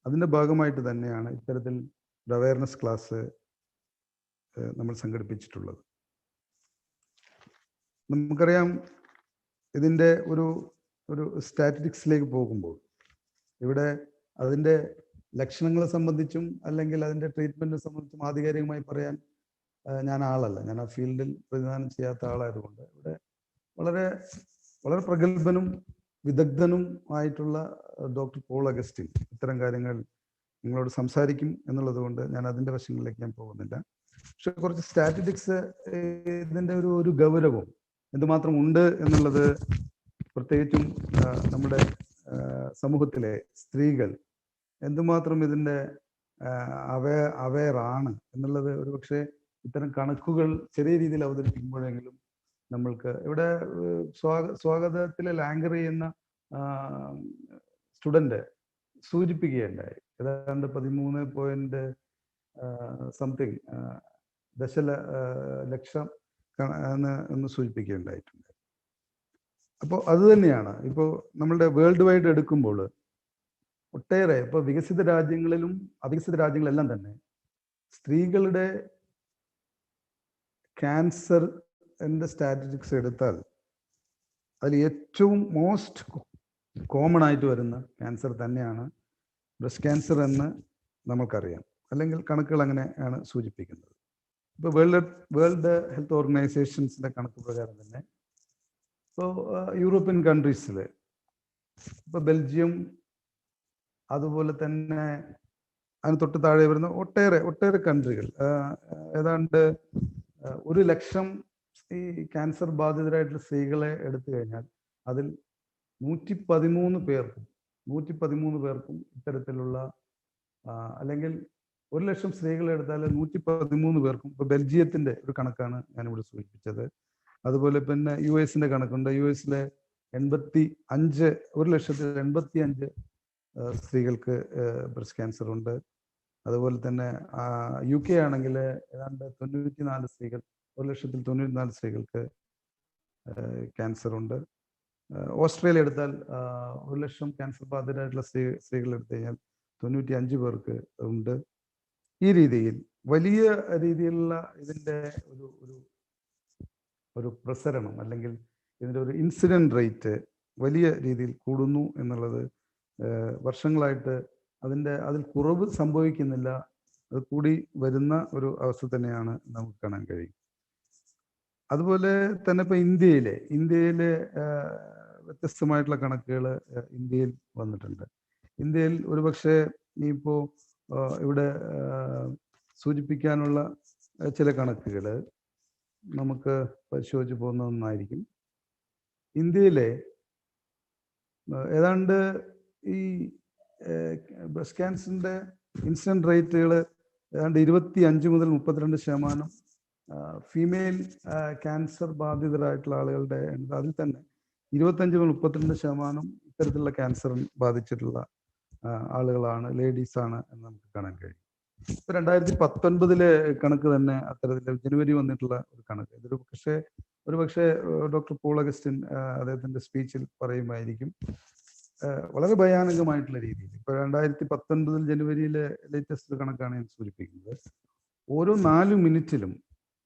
അതിൻ്റെ ഭാഗമായിട്ട് തന്നെയാണ് ഇത്തരത്തിൽ ഒരു അവയർനെസ് ക്ലാസ് നമ്മൾ സംഘടിപ്പിച്ചിട്ടുള്ളത്. നമുക്കറിയാം, ഇതിൻ്റെ ഒരു സ്റ്റാറ്റിസ്റ്റിക്സിലേക്ക് പോകുമ്പോൾ ഇവിടെ അതിൻ്റെ ലക്ഷണങ്ങളെ സംബന്ധിച്ചും അല്ലെങ്കിൽ അതിൻ്റെ ട്രീറ്റ്മെൻറ്റിനെ സംബന്ധിച്ചും ആധികാരികമായി പറയാൻ ഞാൻ ആളല്ല. ഞാൻ ആ ഫീൽഡിൽ പ്രതിദാനം ചെയ്യാത്ത ആളായതുകൊണ്ട് ഇവിടെ വളരെ വളരെ പ്രഗത്ഭനും വിദഗ്ധനും ആയിട്ടുള്ള ഡോക്ടർ പോൾ അഗസ്റ്റിൻ ഇത്തരം കാര്യങ്ങൾ നിങ്ങളോട് സംസാരിക്കും എന്നുള്ളത് കൊണ്ട് ഞാൻ അതിൻ്റെ വശങ്ങളിലേക്ക് ഞാൻ പോകുന്നില്ല. പക്ഷെ കുറച്ച് സ്റ്റാറ്റിസ്റ്റിക്സ് ഇതിൻ്റെ ഒരു ഗൗരവം എന്തുമാത്രം ഉണ്ട് എന്നുള്ളത്, പ്രത്യേകിച്ചും നമ്മുടെ സമൂഹത്തിലെ സ്ത്രീകൾ എന്തുമാത്രം ഇതിൻ്റെ അവെയറാണ് എന്നുള്ളത് ഒരുപക്ഷെ ഇത്തരം കണക്കുകൾ ചെറിയ രീതിയിൽ അവതരിപ്പിക്കുമ്പോഴെങ്കിലും നമ്മൾക്ക് ഇവിടെ സ്വാഗതത്തിൽ ആങ്കർ ചെയ്യുന്ന സ്റ്റുഡന്റ് സൂചിപ്പിക്കുകയുണ്ടായി. ഏതാണ്ട് 13 സംതിങ് ദശലക്ഷം എന്ന് സൂചിപ്പിക്കുകയുണ്ടായിട്ടുണ്ട്. അപ്പോൾ അത് തന്നെയാണ് ഇപ്പോൾ നമ്മളുടെ വേൾഡ് വൈഡ് എടുക്കുമ്പോൾ ഒട്ടേറെ ഇപ്പോൾ വികസിത രാജ്യങ്ങളിലും അവികസിത രാജ്യങ്ങളെല്ലാം തന്നെ സ്ത്രീകളുടെ ക്യാൻസർ സ്റ്റാറ്റിസ്റ്റിക്സ് എടുത്താൽ അതിൽ ഏറ്റവും മോസ്റ്റ് കോമൺ ആയിട്ട് വരുന്ന ക്യാൻസർ തന്നെയാണ് ബ്രസ്റ്റ് ക്യാൻസർ എന്ന് നമുക്കറിയാം, അല്ലെങ്കിൽ കണക്കുകൾ അങ്ങനെയാണ് സൂചിപ്പിക്കുന്നത്. ഇപ്പോൾ വേൾഡ് ഹെൽത്ത് ഓർഗനൈസേഷൻസിന്റെ കണക്ക് പ്രകാരം തന്നെ ഇപ്പോൾ യൂറോപ്യൻ കൺട്രീസിൽ ഇപ്പോൾ ബെൽജിയം, അതുപോലെ തന്നെ അതിന് തൊട്ട് താഴെ വരുന്ന ഒട്ടേറെ കൺട്രികൾ, ഏതാണ്ട് 1 ലക്ഷം ഈ ക്യാൻസർ ബാധിതരായിട്ടുള്ള സ്ത്രീകളെ എടുത്തു കഴിഞ്ഞാൽ അതിൽ 113 പേർക്കും ഇത്തരത്തിലുള്ള, അല്ലെങ്കിൽ 1 ലക്ഷം സ്ത്രീകളെ എടുത്താൽ 113 പേർക്കും, ഇപ്പോൾ ബെൽജിയത്തിന്റെ ഒരു കണക്കാണ് ഞാനിവിടെ സൂചിപ്പിച്ചത്. അതുപോലെ പിന്നെ US കണക്കുണ്ട്. US-ലെ 1,85,000 സ്ത്രീകൾക്ക് ബ്രസ്റ്റ് ക്യാൻസർ ഉണ്ട്. അതുപോലെ തന്നെ UK ആണെങ്കിൽ ഏതാണ്ട് 94 സ്ത്രീകൾ, 1,94,000 സ്ത്രീകൾക്ക് ക്യാൻസർ ഉണ്ട്. ഓസ്ട്രേലിയ എടുത്താൽ 1 ലക്ഷം ക്യാൻസർ ബാധിതരായിട്ടുള്ള സ്ത്രീകൾ എടുത്തു കഴിഞ്ഞാൽ 95 പേർക്ക് ഉണ്ട്. ഈ രീതിയിൽ വലിയ രീതിയിലുള്ള ഇതിൻ്റെ ഒരു പ്രസരണം, അല്ലെങ്കിൽ ഇതിൻ്റെ ഒരു ഇൻസിഡന്റ് റേറ്റ് വലിയ രീതിയിൽ കൂടുന്നു എന്നുള്ളത് വർഷങ്ങളായിട്ട് അതിൽ കുറവ് സംഭവിക്കുന്നില്ല, അത് കൂടി വരുന്ന ഒരു അവസ്ഥ തന്നെയാണ് നമുക്ക് കാണാൻ കഴിയും. അതുപോലെ തന്നെ ഇപ്പോൾ ഇന്ത്യയിലെ വ്യത്യസ്തമായിട്ടുള്ള കണക്കുകൾ ഇന്ത്യയിൽ വന്നിട്ടുണ്ട്. ഇന്ത്യയിൽ ഒരുപക്ഷെ ഇപ്പോൾ ഇവിടെ സൂചിപ്പിക്കാനുള്ള ചില കണക്കുകൾ നമുക്ക് പരിശോധിച്ച് പോകുന്ന ഒന്നായിരിക്കും. ഇന്ത്യയിലെ ഏതാണ്ട് ഈ ബ്രസ്റ്റ് ക്യാൻസറിൻ്റെ ഇൻസിഡന്റ് റേറ്റുകൾ ഏതാണ്ട് 25 മുതൽ 32% ഫീമെയിൽ ക്യാൻസർ ബാധിതരായിട്ടുള്ള ആളുകളുടെ അതിൽ തന്നെ 25 മുതൽ 32% ഇത്തരത്തിലുള്ള ക്യാൻസർ ബാധിച്ചിട്ടുള്ള ആളുകളാണ്, ലേഡീസാണ് എന്ന് നമുക്ക് കാണാൻ കഴിയും. ഇപ്പൊ 2019 കണക്ക് തന്നെ അത്തരത്തിൽ ജനുവരി വന്നിട്ടുള്ള ഒരു കണക്ക്. ഇതൊരു പക്ഷേ ഡോക്ടർ പോൾ അഗസ്റ്റിൻ അദ്ദേഹത്തിന്റെ സ്പീച്ചിൽ പറയുമായിരിക്കും. വളരെ ഭയാനകമായിട്ടുള്ള രീതിയിൽ ഇപ്പൊ 2019 ജനുവരിയിലെ ലേറ്റസ്റ്റ് കണക്കാണ് ഞാൻ സൂചിപ്പിക്കുന്നത്. ഓരോ 4 മിനിറ്റിലും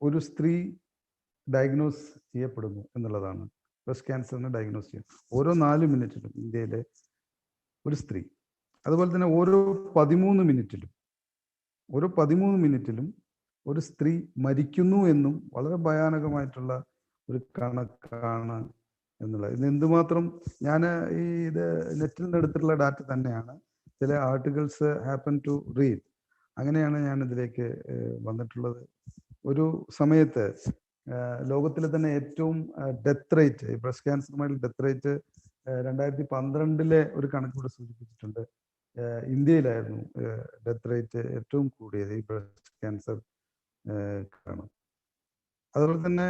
ഒരു സ്ത്രീ ഡയഗ്നോസ് ചെയ്യപ്പെടുന്നു എന്നുള്ളതാണ്. ബ്രസ്റ്റ് ക്യാൻസറിന് ഡയഗ്നോസ് ചെയ്യും ഓരോ 4 മിനിറ്റിലും ഇന്ത്യയിലെ ഒരു സ്ത്രീ. അതുപോലെ തന്നെ ഓരോ 13 മിനിറ്റിലും ഒരു സ്ത്രീ മരിക്കുന്നു എന്നും വളരെ ഭയാനകമായിട്ടുള്ള ഒരു കണക്കാണ് എന്നുള്ളത്. ഇത് എന്തുമാത്രം ഞാൻ ഇത് നെറ്റിൽ നിന്ന് എടുത്തിട്ടുള്ള ഡാറ്റ തന്നെയാണ്, ചില ആർട്ടിക്കിൾസ് ഹാപ്പൻ ടു റീഡ്, അങ്ങനെയാണ് ഞാൻ ഇതിലേക്ക് വന്നിട്ടുള്ളത്. ഒരു സമയത്ത് ലോകത്തിലെ തന്നെ ഏറ്റവും ഡെത്ത് റേറ്റ്, ബ്രസ്റ്റ് ക്യാൻസറുമായിട്ടുള്ള ഡെത്ത് റേറ്റ് 2012 ഒരു കണക്കൂടെ സൂചിപ്പിച്ചിട്ടുണ്ട്. ഇന്ത്യയിലായിരുന്നു ഡെത്ത് റേറ്റ് ഏറ്റവും കൂടിയത് ഈ ബ്രസ്റ്റ് ക്യാൻസർ ആണ്. അതുപോലെ തന്നെ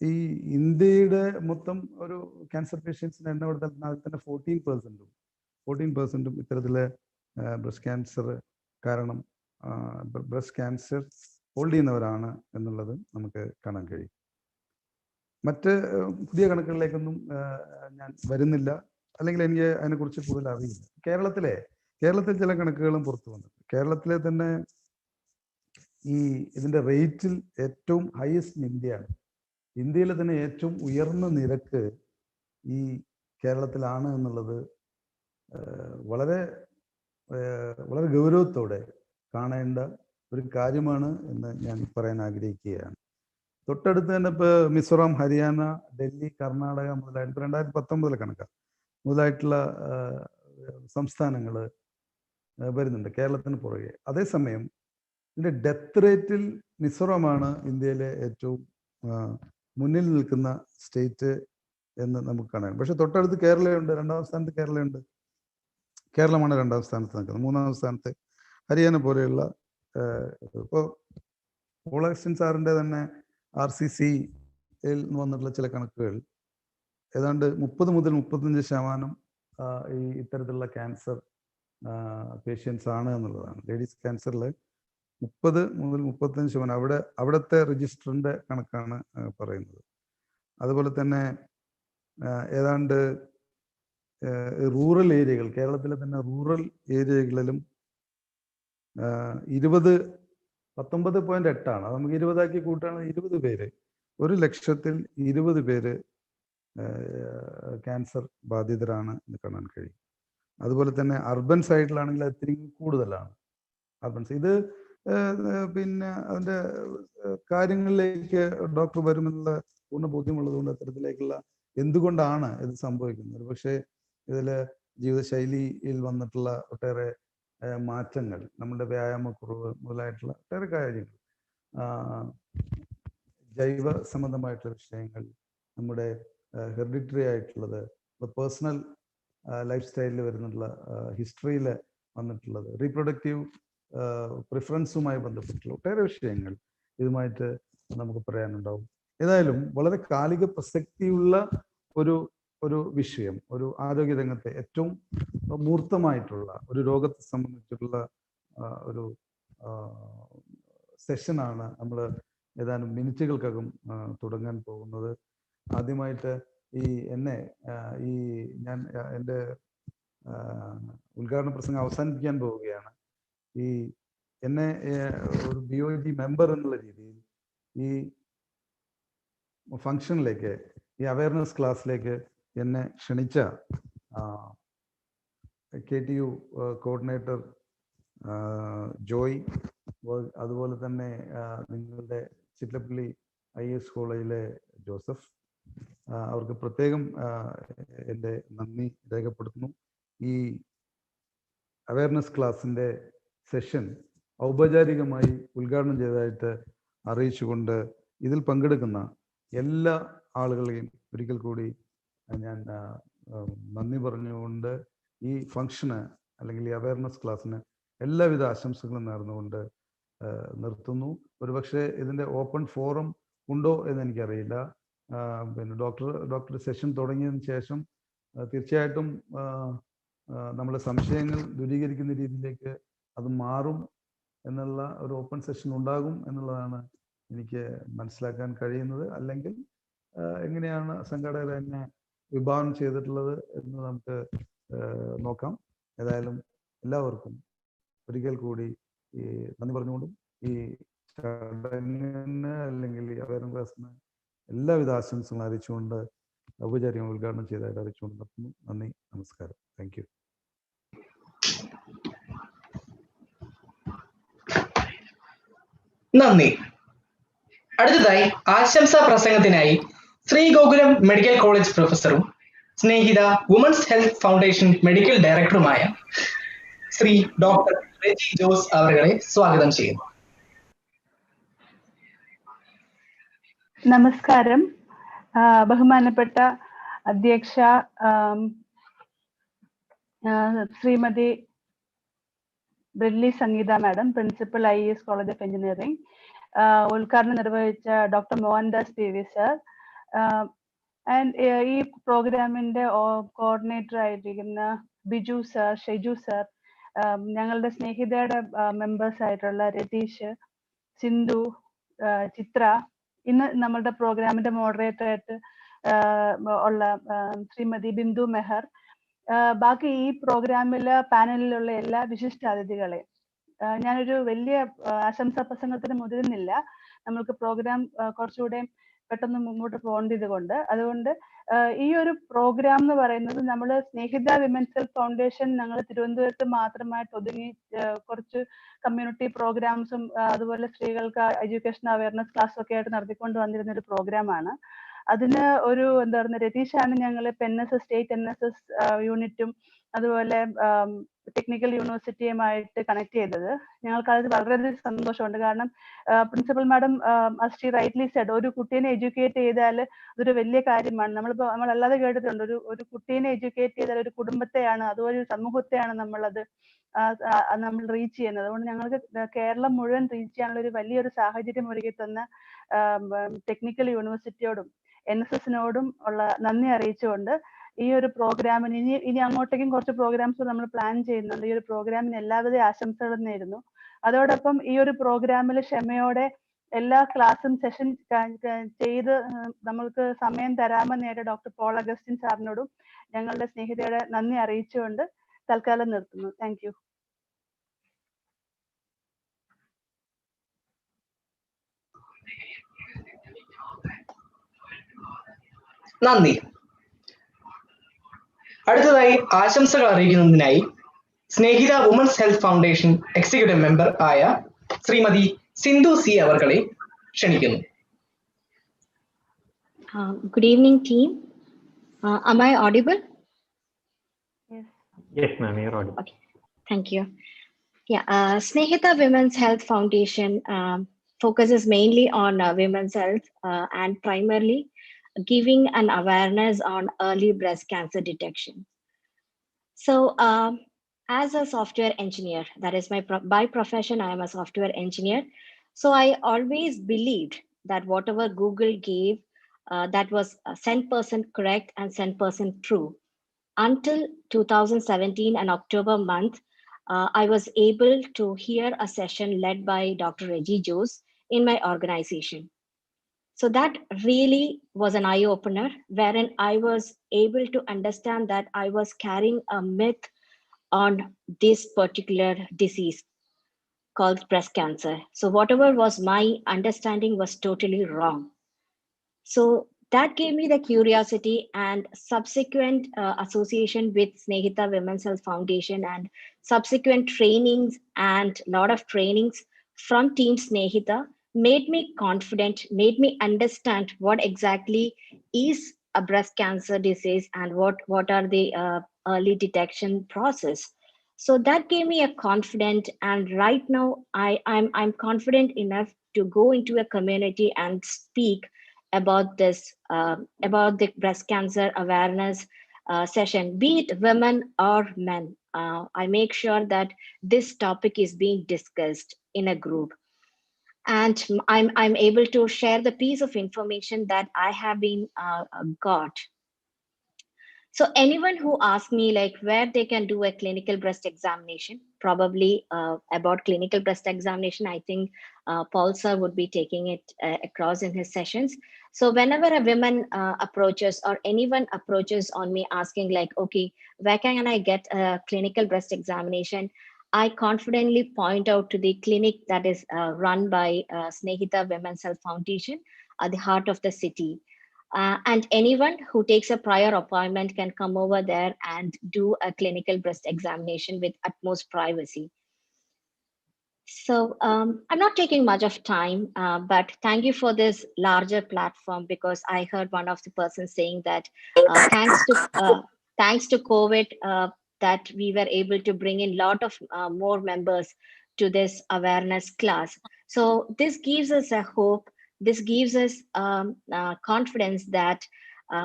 ഈ ഇന്ത്യയുടെ മൊത്തം ഒരു ക്യാൻസർ പേഷ്യൻസിന്റെ എണ്ണം എടുത്താൽ അതിൽ തന്നെ 14% ഇത്തരത്തിലെ ബ്രസ്റ്റ് ക്യാൻസർ കാരണം ബ്രസ്റ്റ് ക്യാൻസർ ഹോൾഡ് ചെയ്യുന്നവരാണ് എന്നുള്ളത് നമുക്ക് കാണാൻ കഴിയും. മറ്റ് പുതിയ കണക്കുകളിലേക്കൊന്നും ഞാൻ വരുന്നില്ല, അല്ലെങ്കിൽ എനിക്ക് അതിനെക്കുറിച്ച് കൂടുതൽ അറിയില്ല. കേരളത്തിൽ ചില കണക്കുകളും പുറത്തു വന്നിട്ടുണ്ട്. കേരളത്തിലെ തന്നെ ഇതിന്റെ റേറ്റിൽ ഏറ്റവും ഹയസ്റ്റ് ഇന്ത്യയാണ്. ഇന്ത്യയിലെ തന്നെ ഏറ്റവും ഉയർന്ന നിരക്ക് ഈ കേരളത്തിലാണ് എന്നുള്ളത് വളരെ വളരെ ഗൗരവത്തോടെ കാണേണ്ട ഒരു കാര്യമാണ് എന്ന് ഞാൻ പറയാൻ ആഗ്രഹിക്കുകയാണ്. തൊട്ടടുത്ത് തന്നെ ഇപ്പോൾ മിസോറാം, ഹരിയാന, ഡൽഹി, കർണാടക മുതലായിട്ട് 2019 കണക്കാണ് മുതലായിട്ടുള്ള സംസ്ഥാനങ്ങൾ വരുന്നുണ്ട് കേരളത്തിന് പുറകെ. അതേസമയം ഇതിൻ്റെ ഡെത്ത് റേറ്റിൽ മിസോറാമാണ് ഇന്ത്യയിലെ ഏറ്റവും മുന്നിൽ നിൽക്കുന്ന സ്റ്റേറ്റ് എന്ന് നമുക്ക് കാണാം. പക്ഷെ തൊട്ടടുത്ത് കേരളയുണ്ട്, 2ാം സ്ഥാനത്ത് കേരളയുണ്ട്. കേരളമാണ് 2ാം സ്ഥാനത്ത് നിൽക്കുന്നത്. 3ാം സ്ഥാനത്ത് ഹരിയാന പോലെയുള്ള ഇപ്പോൾ പോൾ അഗസ്റ്റിൻ സാറിൻ്റെ തന്നെ RCC വന്നിട്ടുള്ള ചില കണക്കുകൾ ഏതാണ്ട് 30 മുതൽ 35% ഈ ഇത്തരത്തിലുള്ള ക്യാൻസർ പേഷ്യൻസ് ആണ് എന്നുള്ളതാണ്. ലേഡീസ് ക്യാൻസറിൽ 30 മുതൽ 35% അവിടുത്തെ രജിസ്റ്ററിന്റെ കണക്കാണ് പറയുന്നത്. അതുപോലെ തന്നെ ഏതാണ്ട് റൂറൽ ഏരിയകൾ, കേരളത്തിലെ തന്നെ റൂറൽ ഏരിയകളിലും 19.8 അത് നമുക്ക് 20 ആക്കി കൂട്ടുകയാണെങ്കിൽ 20 പേര്, 100,000-20 പേര് ക്യാൻസർ ബാധിതരാണ് എന്ന് കാണാൻ കഴിയും. അതുപോലെ തന്നെ അർബൻ സൈഡിലാണെങ്കിൽ അത്രയും കൂടുതലാണ്. അർബൻസ് ഇത് പിന്നെ അതിൻ്റെ കാര്യങ്ങളിലേക്ക് ഡോക്ടർ വരുമെന്നുള്ള പൂർണ്ണ ബോധ്യമുള്ളതുകൊണ്ട് അത്തരത്തിലേക്കുള്ള എന്തുകൊണ്ടാണ് ഇത് സംഭവിക്കുന്നത്, പക്ഷേ ഇതിൽ ജീവിതശൈലിയിൽ വന്നിട്ടുള്ള ഒട്ടേറെ മാറ്റങ്ങൾ, നമ്മുടെ വ്യായാമക്കുറവ് മുതലായിട്ടുള്ള ഒട്ടേറെ കാര്യങ്ങൾ, ജൈവ സംബന്ധമായിട്ടുള്ള വിഷയങ്ങൾ, നമ്മുടെ ഹെറിഡിറ്ററി ആയിട്ടുള്ളത്, പേഴ്സണൽ ലൈഫ് സ്റ്റൈലിൽ വരുന്നുള്ള ഹിസ്റ്ററിയിൽ വന്നിട്ടുള്ളത്, റീപ്രൊഡക്റ്റീവ് പ്രിഫറൻസുമായി ബന്ധപ്പെട്ടുള്ള ഒട്ടേറെ വിഷയങ്ങൾ ഇതുമായിട്ട് നമുക്ക് പറയാനുണ്ടാവും. ഏതായാലും വളരെ കാലിക പ്രസക്തിയുള്ള ഒരു വിഷയം, ഒരു ആരോഗ്യരംഗത്തെ ഏറ്റവും മൂർത്തമായിട്ടുള്ള ഒരു രോഗത്തെ സംബന്ധിച്ചിട്ടുള്ള ഒരു സെഷനാണ് നമ്മൾ ഏതാനും മിനിറ്റുകൾക്കകം തുടങ്ങാൻ പോകുന്നത്. ആദ്യമായിട്ട് ഞാൻ എൻ്റെ ഉദ്ഘാടന പ്രസംഗം അവസാനിപ്പിക്കാൻ പോവുകയാണ്. എന്നെ ഒരു BOG മെമ്പർ എന്നുള്ള രീതിയിൽ ഈ ഫംഗ്ഷനിലേക്ക്, ഈ അവയർനെസ് ക്ലാസ്സിലേക്ക് എന്നെ ക്ഷണിച്ച KTU കോർഡിനേറ്റർ ജോയ്, അതുപോലെ തന്നെ നിങ്ങളുടെ ചിറ്റലപ്പള്ളി IAS കോളേജിലെ ജോസഫ്, അവർക്ക് പ്രത്യേകം എൻ്റെ നന്ദി രേഖപ്പെടുത്തുന്നു. ഈ അവയർനെസ് ക്ലാസ്സിൻ്റെ സെഷൻ ഔപചാരികമായി ഉദ്ഘാടനം ചെയ്തതായിട്ട് അറിയിച്ചുകൊണ്ട് ഇതിൽ പങ്കെടുക്കുന്ന എല്ലാ ആളുകളെയും ഒരിക്കൽ കൂടി ഞാൻ നന്ദി പറഞ്ഞുകൊണ്ട് ഈ ഫംഗ്ഷന് അല്ലെങ്കിൽ ഈ അവയർനെസ് ക്ലാസ്സിന് എല്ലാവിധ ആശംസകളും നേർന്നുകൊണ്ട് നിർത്തുന്നു. ഒരുപക്ഷെ ഇതിൻ്റെ ഓപ്പൺ ഫോറം ഉണ്ടോ എന്ന് എനിക്കറിയില്ല. പിന്നെ ഡോക്ടറുടെ സെഷൻ തുടങ്ങിയതിന് ശേഷം തീർച്ചയായിട്ടും നമ്മുടെ സംശയങ്ങൾ ദൂരീകരിക്കുന്ന രീതിയിലേക്ക് അത് മാറും എന്നുള്ള ഒരു ഓപ്പൺ സെഷൻ ഉണ്ടാകും എന്നുള്ളതാണ് എനിക്ക് മനസ്സിലാക്കാൻ കഴിയുന്നത്. അല്ലെങ്കിൽ എങ്ങനെയാണ് സംഘാടകർ എന്നെ വിഭാവനം ചെയ്തിട്ടുള്ളത് എന്ന് നമുക്ക് നോക്കാം. ഏതായാലും എല്ലാവർക്കും ഒരിക്കൽ കൂടി ഈ നന്ദി പറഞ്ഞുകൊണ്ടും ഈ ചടങ്ങിന് അല്ലെങ്കിൽ ഈ അവയർനെസ് ക്ലാസ്സിന് എല്ലാവിധ ആശംസകളും അറിയിച്ചുകൊണ്ട് ഔപചാരികം ഉദ്ഘാടനം ചെയ്തതായിട്ട് അറിയിച്ചുകൊണ്ട് നിർത്തുന്നു. നന്ദി, നമസ്കാരം. Thank you. നന്ദി. അടുത്തതായി ആശംസാ പ്രസംഗത്തിനായി ശ്രീഗോകുലം മെഡിക്കൽ കോളേജ് പ്രൊഫസറും സ്നേഹിത വുമൻസ് ഹെൽത്ത് ഫൗണ്ടേഷൻ മെഡിക്കൽ ഡയറക്ടറുമായ ശ്രീ ഡോക്ടർ റെജി ജോസ് അവരെ സ്വാഗതം ചെയ്യുന്നു. നമസ്കാരം. ബഹുമാനപ്പെട്ട അധ്യക്ഷ Shrimati Bridly Sangeetha madam, principal IAS college of engineering, ഉദ്ഘാടനം നിർവഹിച്ച doctor Mohandas PV sir, and ഈ പ്രോഗ്രാമിന്റെ കോർഡിനേറ്റർ ആയിരിക്കുന്ന ബിജു സർ, ഷെജു സർ, ഞങ്ങളുടെ സ്നേഹിതയുടെ മെമ്പേഴ്സ് ആയിട്ടുള്ള രതീഷ്, സിന്ധു, ചിത്ര, ഇന്ന് നമ്മളുടെ പ്രോഗ്രാമിന്റെ മോഡറേറ്റർ ആയിട്ട് ഉള്ള ശ്രീമതി ബിന്ദു മെഹർ, ബാക്കി ഈ പ്രോഗ്രാമില് പാനലിലുള്ള എല്ലാ വിശിഷ്ട അതിഥികളെ, ഞാനൊരു വലിയ ആശംസാ പ്രസംഗത്തിന് മുതിരുന്നില്ല. നമ്മൾക്ക് പ്രോഗ്രാം കുറച്ചുകൂടെ പെട്ടെന്ന് മുമ്പോട്ട് പോകേണ്ടത് കൊണ്ട്, അതുകൊണ്ട് ഈ ഒരു പ്രോഗ്രാം എന്ന് പറയുന്നത് നമ്മൾ സ്നേഹിത വിമൻസ് ഹെൽത്ത് ഫൗണ്ടേഷൻ ഞങ്ങൾ തിരുവനന്തപുരത്ത് മാത്രമായിട്ട് ഒതുങ്ങി കുറച്ച് കമ്മ്യൂണിറ്റി പ്രോഗ്രാംസും അതുപോലെ സ്ത്രീകൾക്ക് എഡ്യൂക്കേഷൻ അവയർനെസ് ക്ലാസ്സും ഒക്കെ ആയിട്ട് നടത്തിക്കൊണ്ട് വന്നിരുന്ന ഒരു പ്രോഗ്രാമാണ്. അതിന് ഒരു എന്താ പറയുക, രതീഷാണ് ഞങ്ങൾ NSS സ്റ്റേറ്റ് NSS യൂണിറ്റും അതുപോലെ ടെക്നിക്കൽ യൂണിവേഴ്സിറ്റിയുമായിട്ട് കണക്ട് ചെയ്തത്. ഞങ്ങൾക്ക് അത് വളരെയധികം സന്തോഷമുണ്ട്. കാരണം principal madam as she rightly said, ഒരു കുട്ടീനെ എഡ്യൂക്കേറ്റ് ചെയ്താൽ അതൊരു വലിയ കാര്യമാണ്. നമ്മളല്ലാതെ കേട്ടിട്ടുണ്ട്, ഒരു കുട്ടീനെ എഡ്യൂക്കേറ്റ് ചെയ്താൽ ഒരു കുടുംബത്തെയാണ്, അതുപോലെ ഒരു സമൂഹത്തെയാണ് നമ്മൾ റീച്ച് ചെയ്യുന്നത്. അതുകൊണ്ട് ഞങ്ങൾക്ക് കേരളം മുഴുവൻ റീച്ച് ചെയ്യാനുള്ള ഒരു വലിയൊരു സാഹചര്യം ഒരുക്കി തന്ന ടെക്നിക്കൽ യൂണിവേഴ്സിറ്റിയോടും NSSനോടും ഉള്ള നന്ദി അറിയിച്ചുകൊണ്ട് ഈ ഒരു പ്രോഗ്രാമിന് ഇനി അങ്ങോട്ടേക്കും കുറച്ച് പ്രോഗ്രാംസ് നമ്മൾ പ്ലാൻ ചെയ്യുന്നുണ്ട്. ഈ ഒരു പ്രോഗ്രാമിന് എല്ലാവിധ ആശംസകളും നേരുന്നു. അതോടൊപ്പം ഈ ഒരു പ്രോഗ്രാമിൽ ക്ഷമയോടെ എല്ലാ ക്ലാസ്സും സെഷൻ ചെയ്ത് നമ്മൾക്ക് സമയം തരാമെന്ന് ഡോക്ടർ പോൾ അഗസ്റ്റിൻ സാറിനോടും ഞങ്ങളുടെ സ്നേഹിതയുടെ നന്ദി അറിയിച്ചുകൊണ്ട് തൽക്കാലം നിർത്തുന്നു. Thank you. നന്ദി. അടുത്തതായി ആശംസകൾ അറിയിക്കുന്നതിനായി Snehitha women's health foundation executive member ആയ ശ്രീമതി സിന്ധു സി അവർകളെ ക്ഷണിക്കുന്നു. Good evening, team. Am I audible? Yes, ma'am, you're audible. Okay, thank you. Yeah, Snehita Women's Health Foundation focuses mainly on women's health and primarily giving an awareness on early breast cancer detection. So as a software engineer, that is by profession, I am a software engineer. So I always believed that whatever Google gave, that was 100% correct and 100% true. Until 2017 and October month, I was able to hear a session led by Dr. Reggie Jose in my organization. So that really was an eye-opener, wherein I was able to understand that I was carrying a myth on this particular disease called breast cancer. So whatever was my understanding was totally wrong. So that gave me the curiosity and subsequent association with Snehita Women's Health Foundation and subsequent trainings and lot of trainings from Team Snehita made me confident, made me understand what exactly is a breast cancer disease and what are the early detection process. So that gave me a confidence, and right now I'm confident enough to go into a community and speak about this, about the breast cancer awareness session, be it women or men. I make sure that this topic is being discussed in a group. And I'm able to share the piece of information that I have been got. So anyone who asks me like where they can do a clinical breast examination, probably about clinical breast examination, I think Paul sir would be taking it across in his sessions. So whenever a woman approaches or anyone approaches on me asking like, okay, where can I get a clinical breast examination? I confidently point out to the clinic that is run by Snehita Women's Health Foundation at the heart of the city. And anyone who takes a prior appointment can come over there and do a clinical breast examination with utmost privacy. So I'm not taking much of time, but thank you for this larger platform, because I heard one of the persons saying that thanks to COVID, that we were able to bring in a lot of more members to this awareness class. So this gives us a hope. This gives us confidence that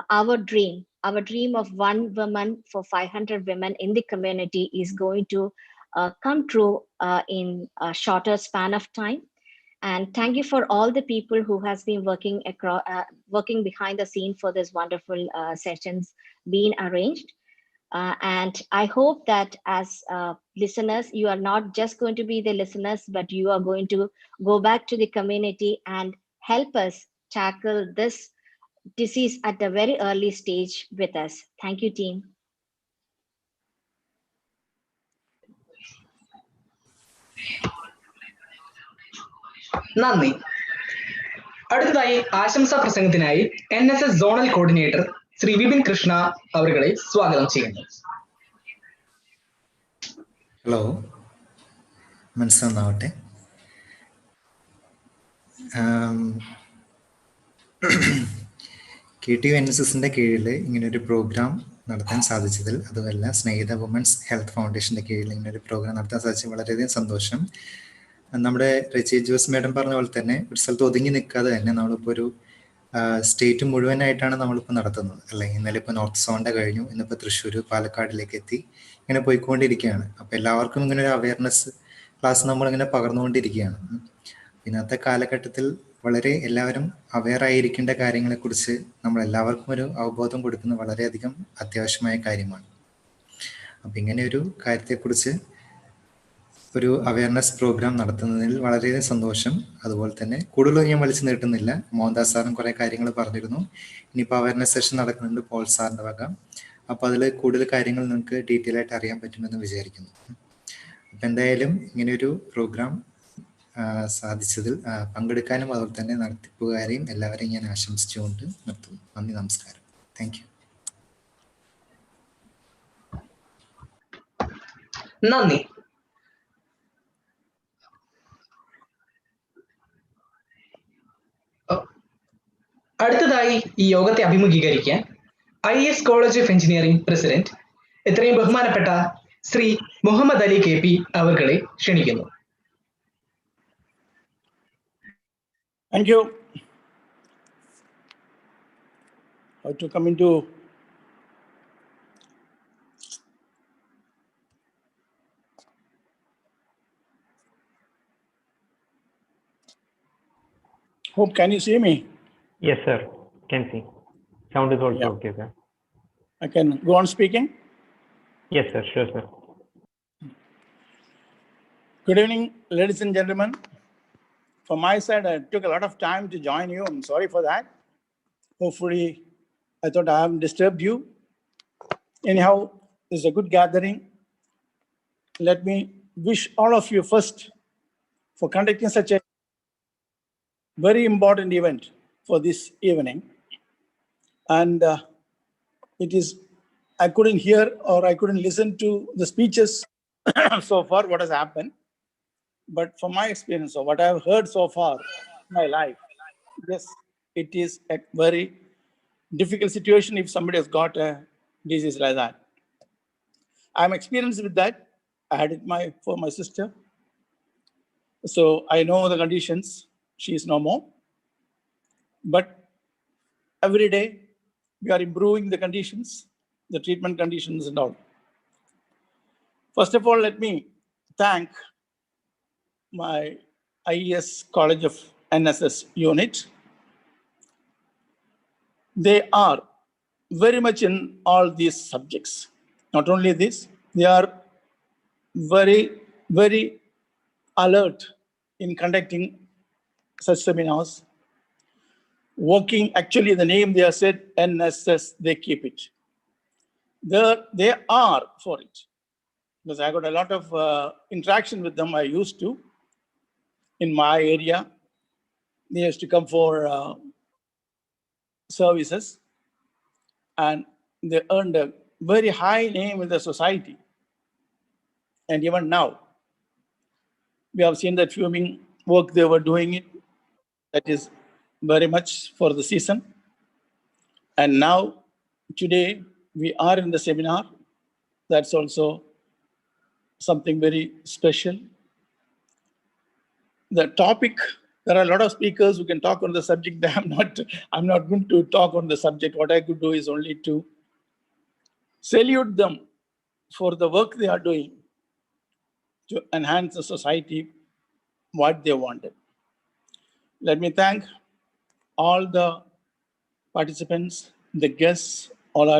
our dream of one woman for 500 women in the community is going to come true in a shorter span of time. And thank you for all the people who has been working behind the scene for this wonderful sessions being arranged. And I hope that as listeners, you are not just going to be the listeners, but you are going to go back to the community and help us tackle this disease at a very early stage with us. Thank you, team. നന്ദി. അടുത്തതായി ആശംസാ പ്രസംഗത്തിനായി NSS zonal coordinator Shri Vipin Krishna അവരെ സ്വാഗതം ചെയ്യുന്നു. Hello, മനസ്സിലാവട്ടെ. KTU NSSന്റെ കീഴിൽ ഇങ്ങനൊരു programme നടത്താൻ സാധിച്ചതിൽ, അതുമല്ല സ്നേഹിത വുമൻസ് ഹെൽത്ത് ഫൗണ്ടേഷൻ്റെ കീഴിൽ ഇങ്ങനെ ഒരു പ്രോഗ്രാം നടത്താൻ സാധിച്ചത് വളരെയധികം സന്തോഷം. നമ്മുടെ റെച്ചി ജോസ് മേഡം പറഞ്ഞ പോലെ തന്നെ ഒരു സ്ഥലത്ത് ഒതുങ്ങി നിൽക്കാതെ തന്നെ നമ്മളിപ്പോൾ ഒരു സ്റ്റേറ്റ് മുഴുവനായിട്ടാണ് നമ്മളിപ്പോൾ നടത്തുന്നത്, അല്ലെ? ഇന്നലെ ഇപ്പോൾ നോർത്ത് സോണിൻ്റെ കഴിഞ്ഞു, ഇന്നിപ്പോൾ തൃശ്ശൂർ, പാലക്കാടിലേക്ക് എത്തി, ഇങ്ങനെ പോയിക്കൊണ്ടിരിക്കുകയാണ്. അപ്പോൾ എല്ലാവർക്കും ഇങ്ങനെ ഒരു അവയർനെസ് ക്ലാസ് നമ്മളിങ്ങനെ പകർന്നുകൊണ്ടിരിക്കുകയാണ്. ഇന്നത്തെ കാലഘട്ടത്തിൽ വളരെ എല്ലാവരും അവെയർ ആയിരിക്കേണ്ട കാര്യങ്ങളെക്കുറിച്ച് നമ്മൾ എല്ലാവർക്കും ഒരു അവബോധം കൊടുക്കുന്നത് വളരെയധികം അത്യാവശ്യമായ കാര്യമാണ്. അപ്പം ഇങ്ങനെ ഒരു കാര്യത്തെക്കുറിച്ച് ഒരു അവയർനെസ് പ്രോഗ്രാം നടത്തുന്നതിൽ വളരെയധികം സന്തോഷം. അതുപോലെ തന്നെ കൂടുതൽ ഞാൻ വലിച്ചു നീട്ടുന്നില്ല, മോഹൻദാസ് സാറും കുറേ കാര്യങ്ങൾ പറഞ്ഞിരുന്നു. ഇനിയിപ്പോൾ അവയർനെസ് സെഷൻ നടക്കുന്നുണ്ട് പോൾ സാറിൻ്റെ വക. അപ്പോൾ അതിൽ കൂടുതൽ കാര്യങ്ങൾ നിങ്ങൾക്ക് ഡീറ്റെയിൽ ആയിട്ട് അറിയാൻ പറ്റുമെന്ന് വിചാരിക്കുന്നു. അപ്പം എന്തായാലും ഇങ്ങനെയൊരു പ്രോഗ്രാം സാധിച്ചതിൽ പങ്കെടുക്കാനും അതുപോലെ തന്നെ നടത്തിപ്പുകാരെയും എല്ലാവരെയും ഞാൻ ആശംസിച്ചുകൊണ്ട് നിർത്തുന്നു. നന്ദി, നമസ്കാരം. Thank you. നന്ദി. അടുത്തതായി ഈ യോഗത്തെ അഭിമുഖീകരിക്കാൻ IAS college of engineering president എത്രയും ബഹുമാനപ്പെട്ട ശ്രീ മുഹമ്മദ് അലി KP അവർകളെ ക്ഷണിക്കുന്നു. Thank you. How to come into hope, can you see me? Yes, sir. Can see. Sound is also okay, sir. I can go on speaking? Yes, sir. Sure, sir. Good evening, ladies and gentlemen. From my side, I took a lot of time to join you. I'm sorry for that. Hopefully, I thought I haven't disturbed you. Anyhow, this is a good gathering. Let me wish all of you first for conducting such a very important event for this evening. And it is, I couldn't hear or I couldn't listen to the speeches so far, what has happened. But from my experience or what I've heard so far in my life, yes, it is a very difficult situation if somebody has got a disease like that. I'm experienced with that. I had it for my sister. So I know the conditions. She is no more. But every day we are improving the conditions, the treatment conditions and all. First of all, let me thank my IAS College of NSS unit. They are very much in all these subjects. Not only this, they are very, very alert in conducting such seminars. Working, actually the name they have said NSS, they keep it. They are for it. Because I got a lot of interaction with them. I used to. In my area, they used to come for services, and they earned a very high name in the society. And even now, we have seen that fuming work they were doing it. That is very much for the season. And now, today, we are in the seminar. That's also something very special. The topic, there are a lot of speakers who can talk on the subject. I'm not going to talk on the subject. What I could do is only to salute them for the work they are doing to enhance the society, what they wanted. Let me thank all the participants, the guests, all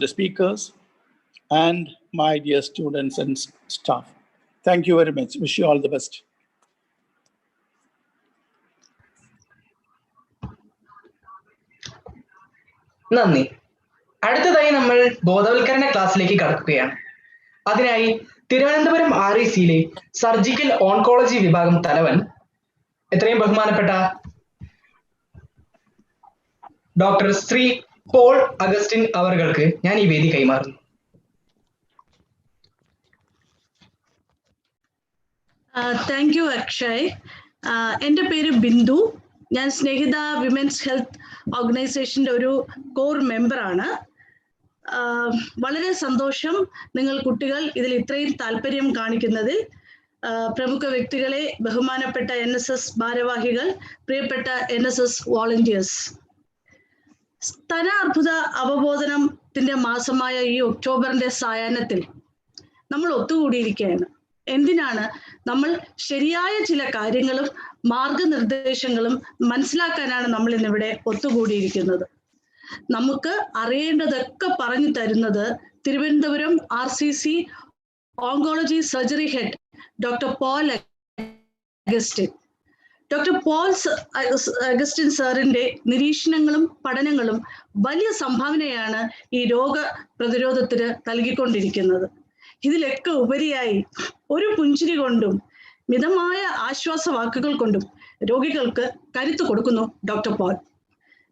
the speakers, and my dear students and staff. Thank you very much. Wish you all the best. നന്ദി. അടുത്തതായി നമ്മൾ ബോധവൽക്കരണ ക്ലാസ്സിലേക്ക് കടക്കുകയാണ്. അതിനായി Thiruvananthapuram RECയിലെ surgical oncology വിഭാഗം തലവൻ എത്രയും ബഹുമാനപ്പെട്ട ഡോക്ടർ ശ്രീ പോൾ അഗസ്റ്റിൻ അവർക്ക് ഞാൻ ഈ വേദി കൈമാറുന്നു. Thank you Akshay. എൻ്റെ പേര് ബിന്ദു. ഞാൻ സ്നേഹിത വിമൻസ് ഹെൽത്ത് ഓർഗനൈസേഷൻ്റെ ഒരു കോർ മെമ്പറാണ്. വളരെ സന്തോഷം നിങ്ങൾ കുട്ടികൾ ഇതിൽ ഇത്രയും താല്പര്യം കാണിക്കുന്നതിൽ. പ്രമുഖ വ്യക്തികളെ, ബഹുമാനപ്പെട്ട NSS ഭാരവാഹികൾ, പ്രിയപ്പെട്ട NSS വോളണ്ടിയേഴ്സ്, സ്തനാർബുദ അവബോധനത്തിന്റെ മാസമായ ഈ ഒക്ടോബറിന്റെ സായാഹ്നത്തിൽ നമ്മൾ ഒത്തുകൂടിയിരിക്കുകയാണ്. എന്തിനാണ്? നമ്മൾ ശരിയായ ചില കാര്യങ്ങളും മാർഗനിർദ്ദേശങ്ങളും മനസ്സിലാക്കാനാണ് നമ്മൾ ഇന്നിവിടെ ഒത്തുകൂടിയിരിക്കുന്നത്. നമുക്ക് അറിയേണ്ടതൊക്കെ പറഞ്ഞു തരുന്നത് Thiruvananthapuram RCC oncology surgery head doctor Paul Augustine. Doctor Paul Augustine സാറിന്റെ നിരീക്ഷണങ്ങളും പഠനങ്ങളും വലിയ സംഭാവനയാണ് ഈ രോഗ പ്രതിരോധത്തിന് നൽകിക്കൊണ്ടിരിക്കുന്നത്. ഇതിലൊക്കെ ഉപരിയായി ഒരു പുഞ്ചിരി കൊണ്ടും മിതമായ ആശ്വാസ വാക്കുകൾ കൊണ്ടും രോഗികൾക്ക് കരുത്ത് കൊടുക്കുന്നു ഡോക്ടർ പോൾ.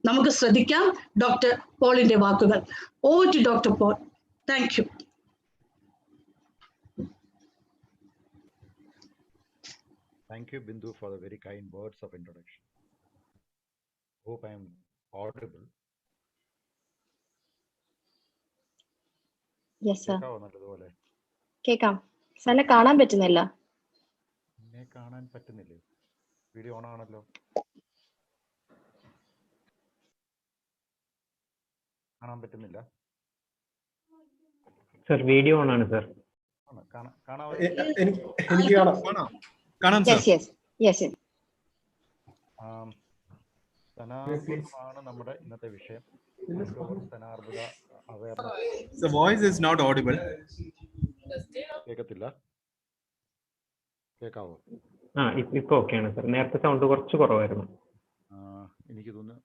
നമുക്ക് ശ്രദ്ധിക്കാം ഡോക്ടർ പോളിന്റെ വാക്കുകൾ. Over to doctor Paul. Thank you. Thank you, Bindu, for the very kind words of introduction. Hope I am audible. Yes, sir. കേൾക്കാവോ നല്ലതുപോലെ? കേൾക്കാം. സാറിനെ കാണാൻ പറ്റുന്നില്ല. എന്നെ കാണാൻ പറ്റുന്നില്ലേ? വീഡിയോ ഓൺ ആണല്ലോ. കാണാൻ പറ്റുന്നില്ല? സർ വീഡിയോ ഓൺ ആണ് സർ. എനിക്ക് കാണാം. സ്തനാർബുദമാണ് നമ്മുടെ ഇന്നത്തെ വിഷയം. സ്തനാർബുദ awareness. The voice is not audible. കേൾക്കത്തില്ല? കേൾക്കാവോ? ഇപ്പൊ ഓക്കെയാണ് സർ. നേരത്തെ സൗണ്ട് കുറച്ച് കുറവായിരുന്നു. എനിക്ക് തോന്നുന്നു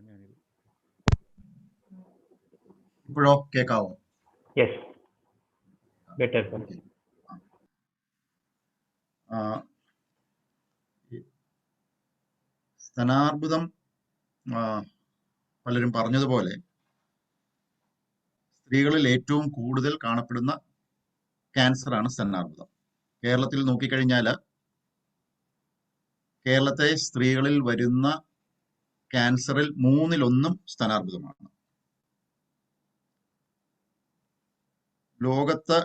ഞാനിത് ഇപ്പോഴോ കേൾക്കാവോ? Yes, better sir. സ്തനാർബുദം പലരും പറഞ്ഞതുപോലെ സ്ത്രീകളിൽ ഏറ്റവും കൂടുതൽ കാണപ്പെടുന്ന ക്യാൻസറാണ് സ്തനാർബുദം. കേരളത്തിൽ നോക്കിക്കഴിഞ്ഞാൽ കേരളത്തെ സ്ത്രീകളിൽ വരുന്ന ക്യാൻസറിൽ 1/3 സ്തനാർബുദമാണ്. ലോകത്ത്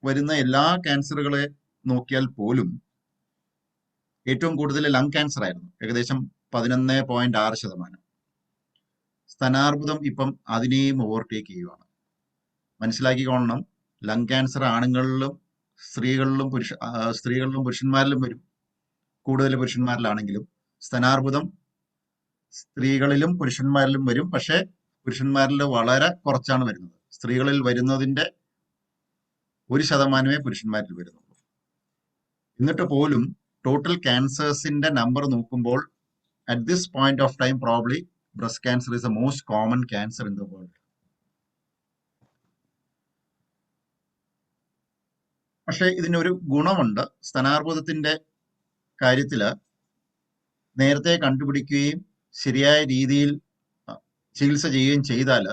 വരുന്ന എല്ലാ ക്യാൻസറുകളെ നോക്കിയാൽ പോലും ഏറ്റവും കൂടുതൽ ലങ് ക്യാൻസർ ആയിരുന്നു, ഏകദേശം 11.6%. സ്തനാർബുദം ഇപ്പം അതിനെയും ഓവർടേക്ക് ചെയ്യുകയാണ്. മനസ്സിലാക്കിക്കൊള്ളണം, ലങ് ക്യാൻസർ ആണുങ്ങളിലും സ്ത്രീകളിലും പുരുഷന്മാരിലും വരും. കൂടുതൽ പുരുഷന്മാരിലാണെങ്കിലും സ്തനാർബുദം സ്ത്രീകളിലും പുരുഷന്മാരിലും വരും. പക്ഷേ പുരുഷന്മാരിൽ വളരെ കുറച്ചാണ് വരുന്നത്. സ്ത്രീകളിൽ വരുന്നതിൻ്റെ 1% പുരുഷന്മാരിൽ വരുന്നുള്ളൂ. എന്നിട്ട് പോലും ടോട്ടൽ ക്യാൻസേഴ്സിന്റെ നമ്പർ നോക്കുമ്പോൾ at this point of time probably breast cancer is the most common cancer in the world. പക്ഷേ ഇതിനൊരു ഗുണമുണ്ട്. സ്തനാർബുദത്തിന്റെ കാര്യത്തില് നേരത്തെ കണ്ടുപിടിക്കുകയും ശരിയായ രീതിയിൽ ചികിത്സ ചെയ്യുകയും ചെയ്താൽ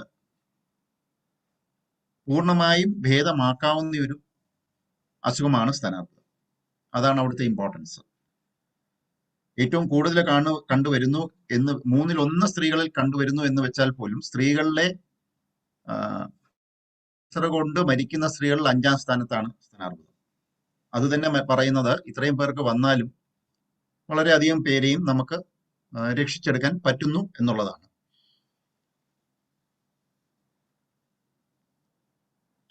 പൂർണ്ണമായും ഭേദമാക്കാവുന്ന ഒരു അസുഖമാണ് സ്തനാർബുദം. അതാണ് അവിടുത്തെ ഇമ്പോർട്ടൻസ്. ഏറ്റവും കൂടുതൽ കണ്ടുവരുന്നു എന്ന് 1/3 സ്ത്രീകളിൽ കണ്ടുവരുന്നു എന്ന് വെച്ചാൽ പോലും സ്ത്രീകളിലെ ക്യാൻസർ കൊണ്ട് മരിക്കുന്ന സ്ത്രീകളിൽ 5ാം സ്ഥാനത്താണ് സ്തനാർബുദം. അത് തന്നെ പറയുന്നത് ഇത്രയും പേർക്ക് വന്നാലും വളരെയധികം പേരെയും നമുക്ക് രക്ഷിച്ചെടുക്കാൻ പറ്റുന്നു എന്നുള്ളതാണ്.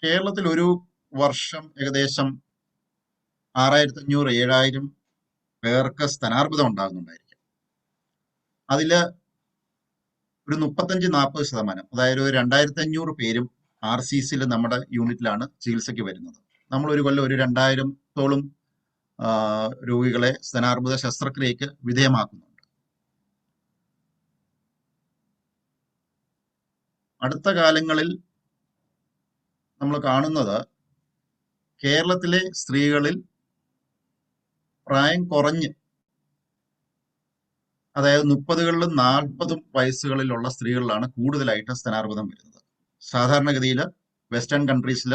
കേരളത്തിൽ ഒരു വർഷം ഏകദേശം 6500-7000 പേർക്ക് സ്തനാർബുദം ഉണ്ടാകുന്നുണ്ടായിരിക്കും. അതില് ഒരു 35-40%, അതായത് 2500 പേരും RCCയിൽ നമ്മുടെ യൂണിറ്റിലാണ് ചികിത്സയ്ക്ക് വരുന്നത്. നമ്മൾ ഒരു കൊല്ലം ഒരു 2000-ഓളം രോഗികളെ സ്തനാർബുദ ശസ്ത്രക്രിയക്ക് വിധേയമാക്കുന്നുണ്ട്. അടുത്ത കാലങ്ങളിൽ നമ്മൾ കാണുന്നത് കേരളത്തിലെ സ്ത്രീകളിൽ പ്രായം കുറഞ്ഞ്, അതായത് 30കളിലും 40 വയസ്സുകളിലുള്ള സ്ത്രീകളിലാണ് കൂടുതലായിട്ട് സ്തനാർബുദം വരുന്നത്. സാധാരണഗതിയിൽ വെസ്റ്റേൺ കൺട്രീസിൽ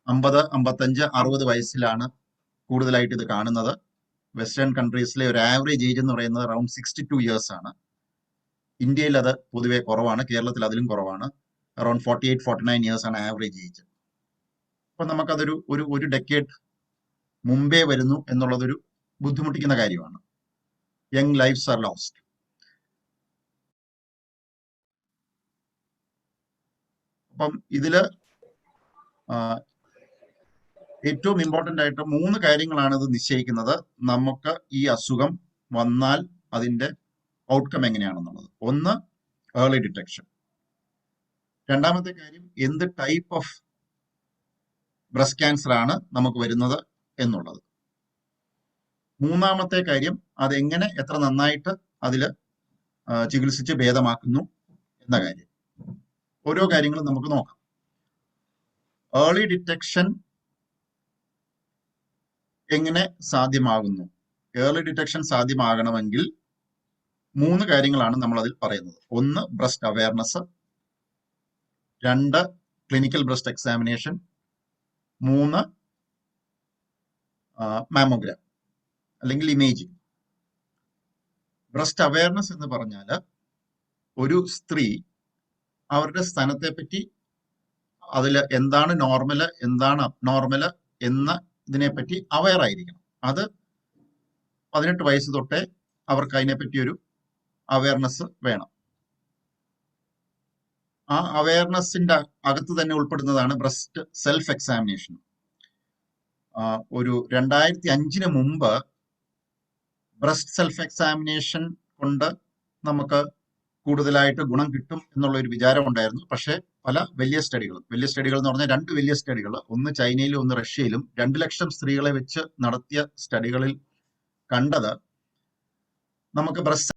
50, 55, 60 വയസ്സിലാണ് കൂടുതലായിട്ട് ഇത് കാണുന്നത്. വെസ്റ്റേൺ കൺട്രീസിലെ ഒരു ആവറേജ് ഏജ് എന്ന് പറയുന്നത് അറൌണ്ട് 62 ഇയേഴ്സ് ആണ്. ഇന്ത്യയിൽ അത് പൊതുവെ കുറവാണ്, കേരളത്തിൽ അതിലും കുറവാണ്. അറൌണ്ട് 48-49 ഇയേഴ്സ് ആണ് ആവറേജ് ഏജ്. അപ്പൊ നമുക്കതൊരു ഒരു ഡെക്കേഡ് മുമ്പേ വരുന്നു എന്നുള്ളതൊരു ബുദ്ധിമുട്ടിക്കുന്ന കാര്യമാണ്. Young lifes are lost. അപ്പം ഇതില് ഏറ്റവും ഇമ്പോർട്ടന്റ് ആയിട്ട് 3 കാര്യങ്ങളാണ് ഇത് നിശ്ചയിക്കുന്നത്. നമുക്ക് ഈ അസുഖം വന്നാൽ അതിന്റെ ഔട്ട്കം എങ്ങനെയാണെന്നുള്ളത്. ഒന്ന്, ഏർലി ഡിറ്റക്ഷൻ. രണ്ടാമത്തെ കാര്യം, എന്ത് ടൈപ്പ് ഓഫ് ബ്രസ്റ്റ് ക്യാൻസർ ആണ് നമുക്ക് വരുന്നത് എന്നുള്ളത്. മൂന്നാമത്തെ കാര്യം, അതെങ്ങനെ എത്ര നന്നായിട്ട് അതിൽ ചികിത്സിച്ച് ഭേദമാക്കുന്നു എന്ന കാര്യം. ഓരോ കാര്യങ്ങളും നമുക്ക് നോക്കാം. ഏർലി ഡിറ്റക്ഷൻ എങ്ങനെ സാധ്യമാകുന്നു? ഏർലി ഡിറ്റക്ഷൻ സാധ്യമാകണമെങ്കിൽ 3 കാര്യങ്ങളാണ് നമ്മൾ അതിൽ പറയുന്നത്. ഒന്ന്, breast awareness. 2, clinical breast examination. 3, mammogram അല്ലെങ്കിൽ ഇമേജിംഗ്. ബ്രസ്റ്റ് അവയർനെസ് എന്ന് പറഞ്ഞാൽ ഒരു സ്ത്രീ അവരുടെ സ്ഥാനത്തെ പറ്റി, അതിൽ എന്താണ് നോർമല് എന്താണ് അബ്നോർമല് എന്ന ഇതിനെപ്പറ്റി അവയർ ആയിരിക്കണം. അത് 18 വയസ്സ് തൊട്ടേ അവർക്ക് അതിനെപ്പറ്റി ഒരു അവയർനെസ് വേണം. ആ അവയർനെസിന്റെ അകത്ത് തന്നെ ഉൾപ്പെടുന്നതാണ് ബ്രസ്റ്റ് സെൽഫ് എക്സാമിനേഷൻ. ഒരു 2005 മുമ്പ് ബ്രസ്റ്റ് സെൽഫ് എക്സാമിനേഷൻ കൊണ്ട് നമുക്ക് കൂടുതലായിട്ട് ഗുണം കിട്ടും എന്നുള്ള ഒരു വിചാരം ഉണ്ടായിരുന്നു. പക്ഷേ പല വലിയ സ്റ്റഡികൾ എന്ന് പറഞ്ഞാൽ 2 വലിയ സ്റ്റഡികൾ, ഒന്ന് ചൈനയിലും ഒന്ന് റഷ്യയിലും 2 ലക്ഷം സ്ത്രീകളെ വെച്ച് നടത്തിയ സ്റ്റഡികളിൽ കണ്ടത് നമുക്ക് ബ്രസ്റ്റ്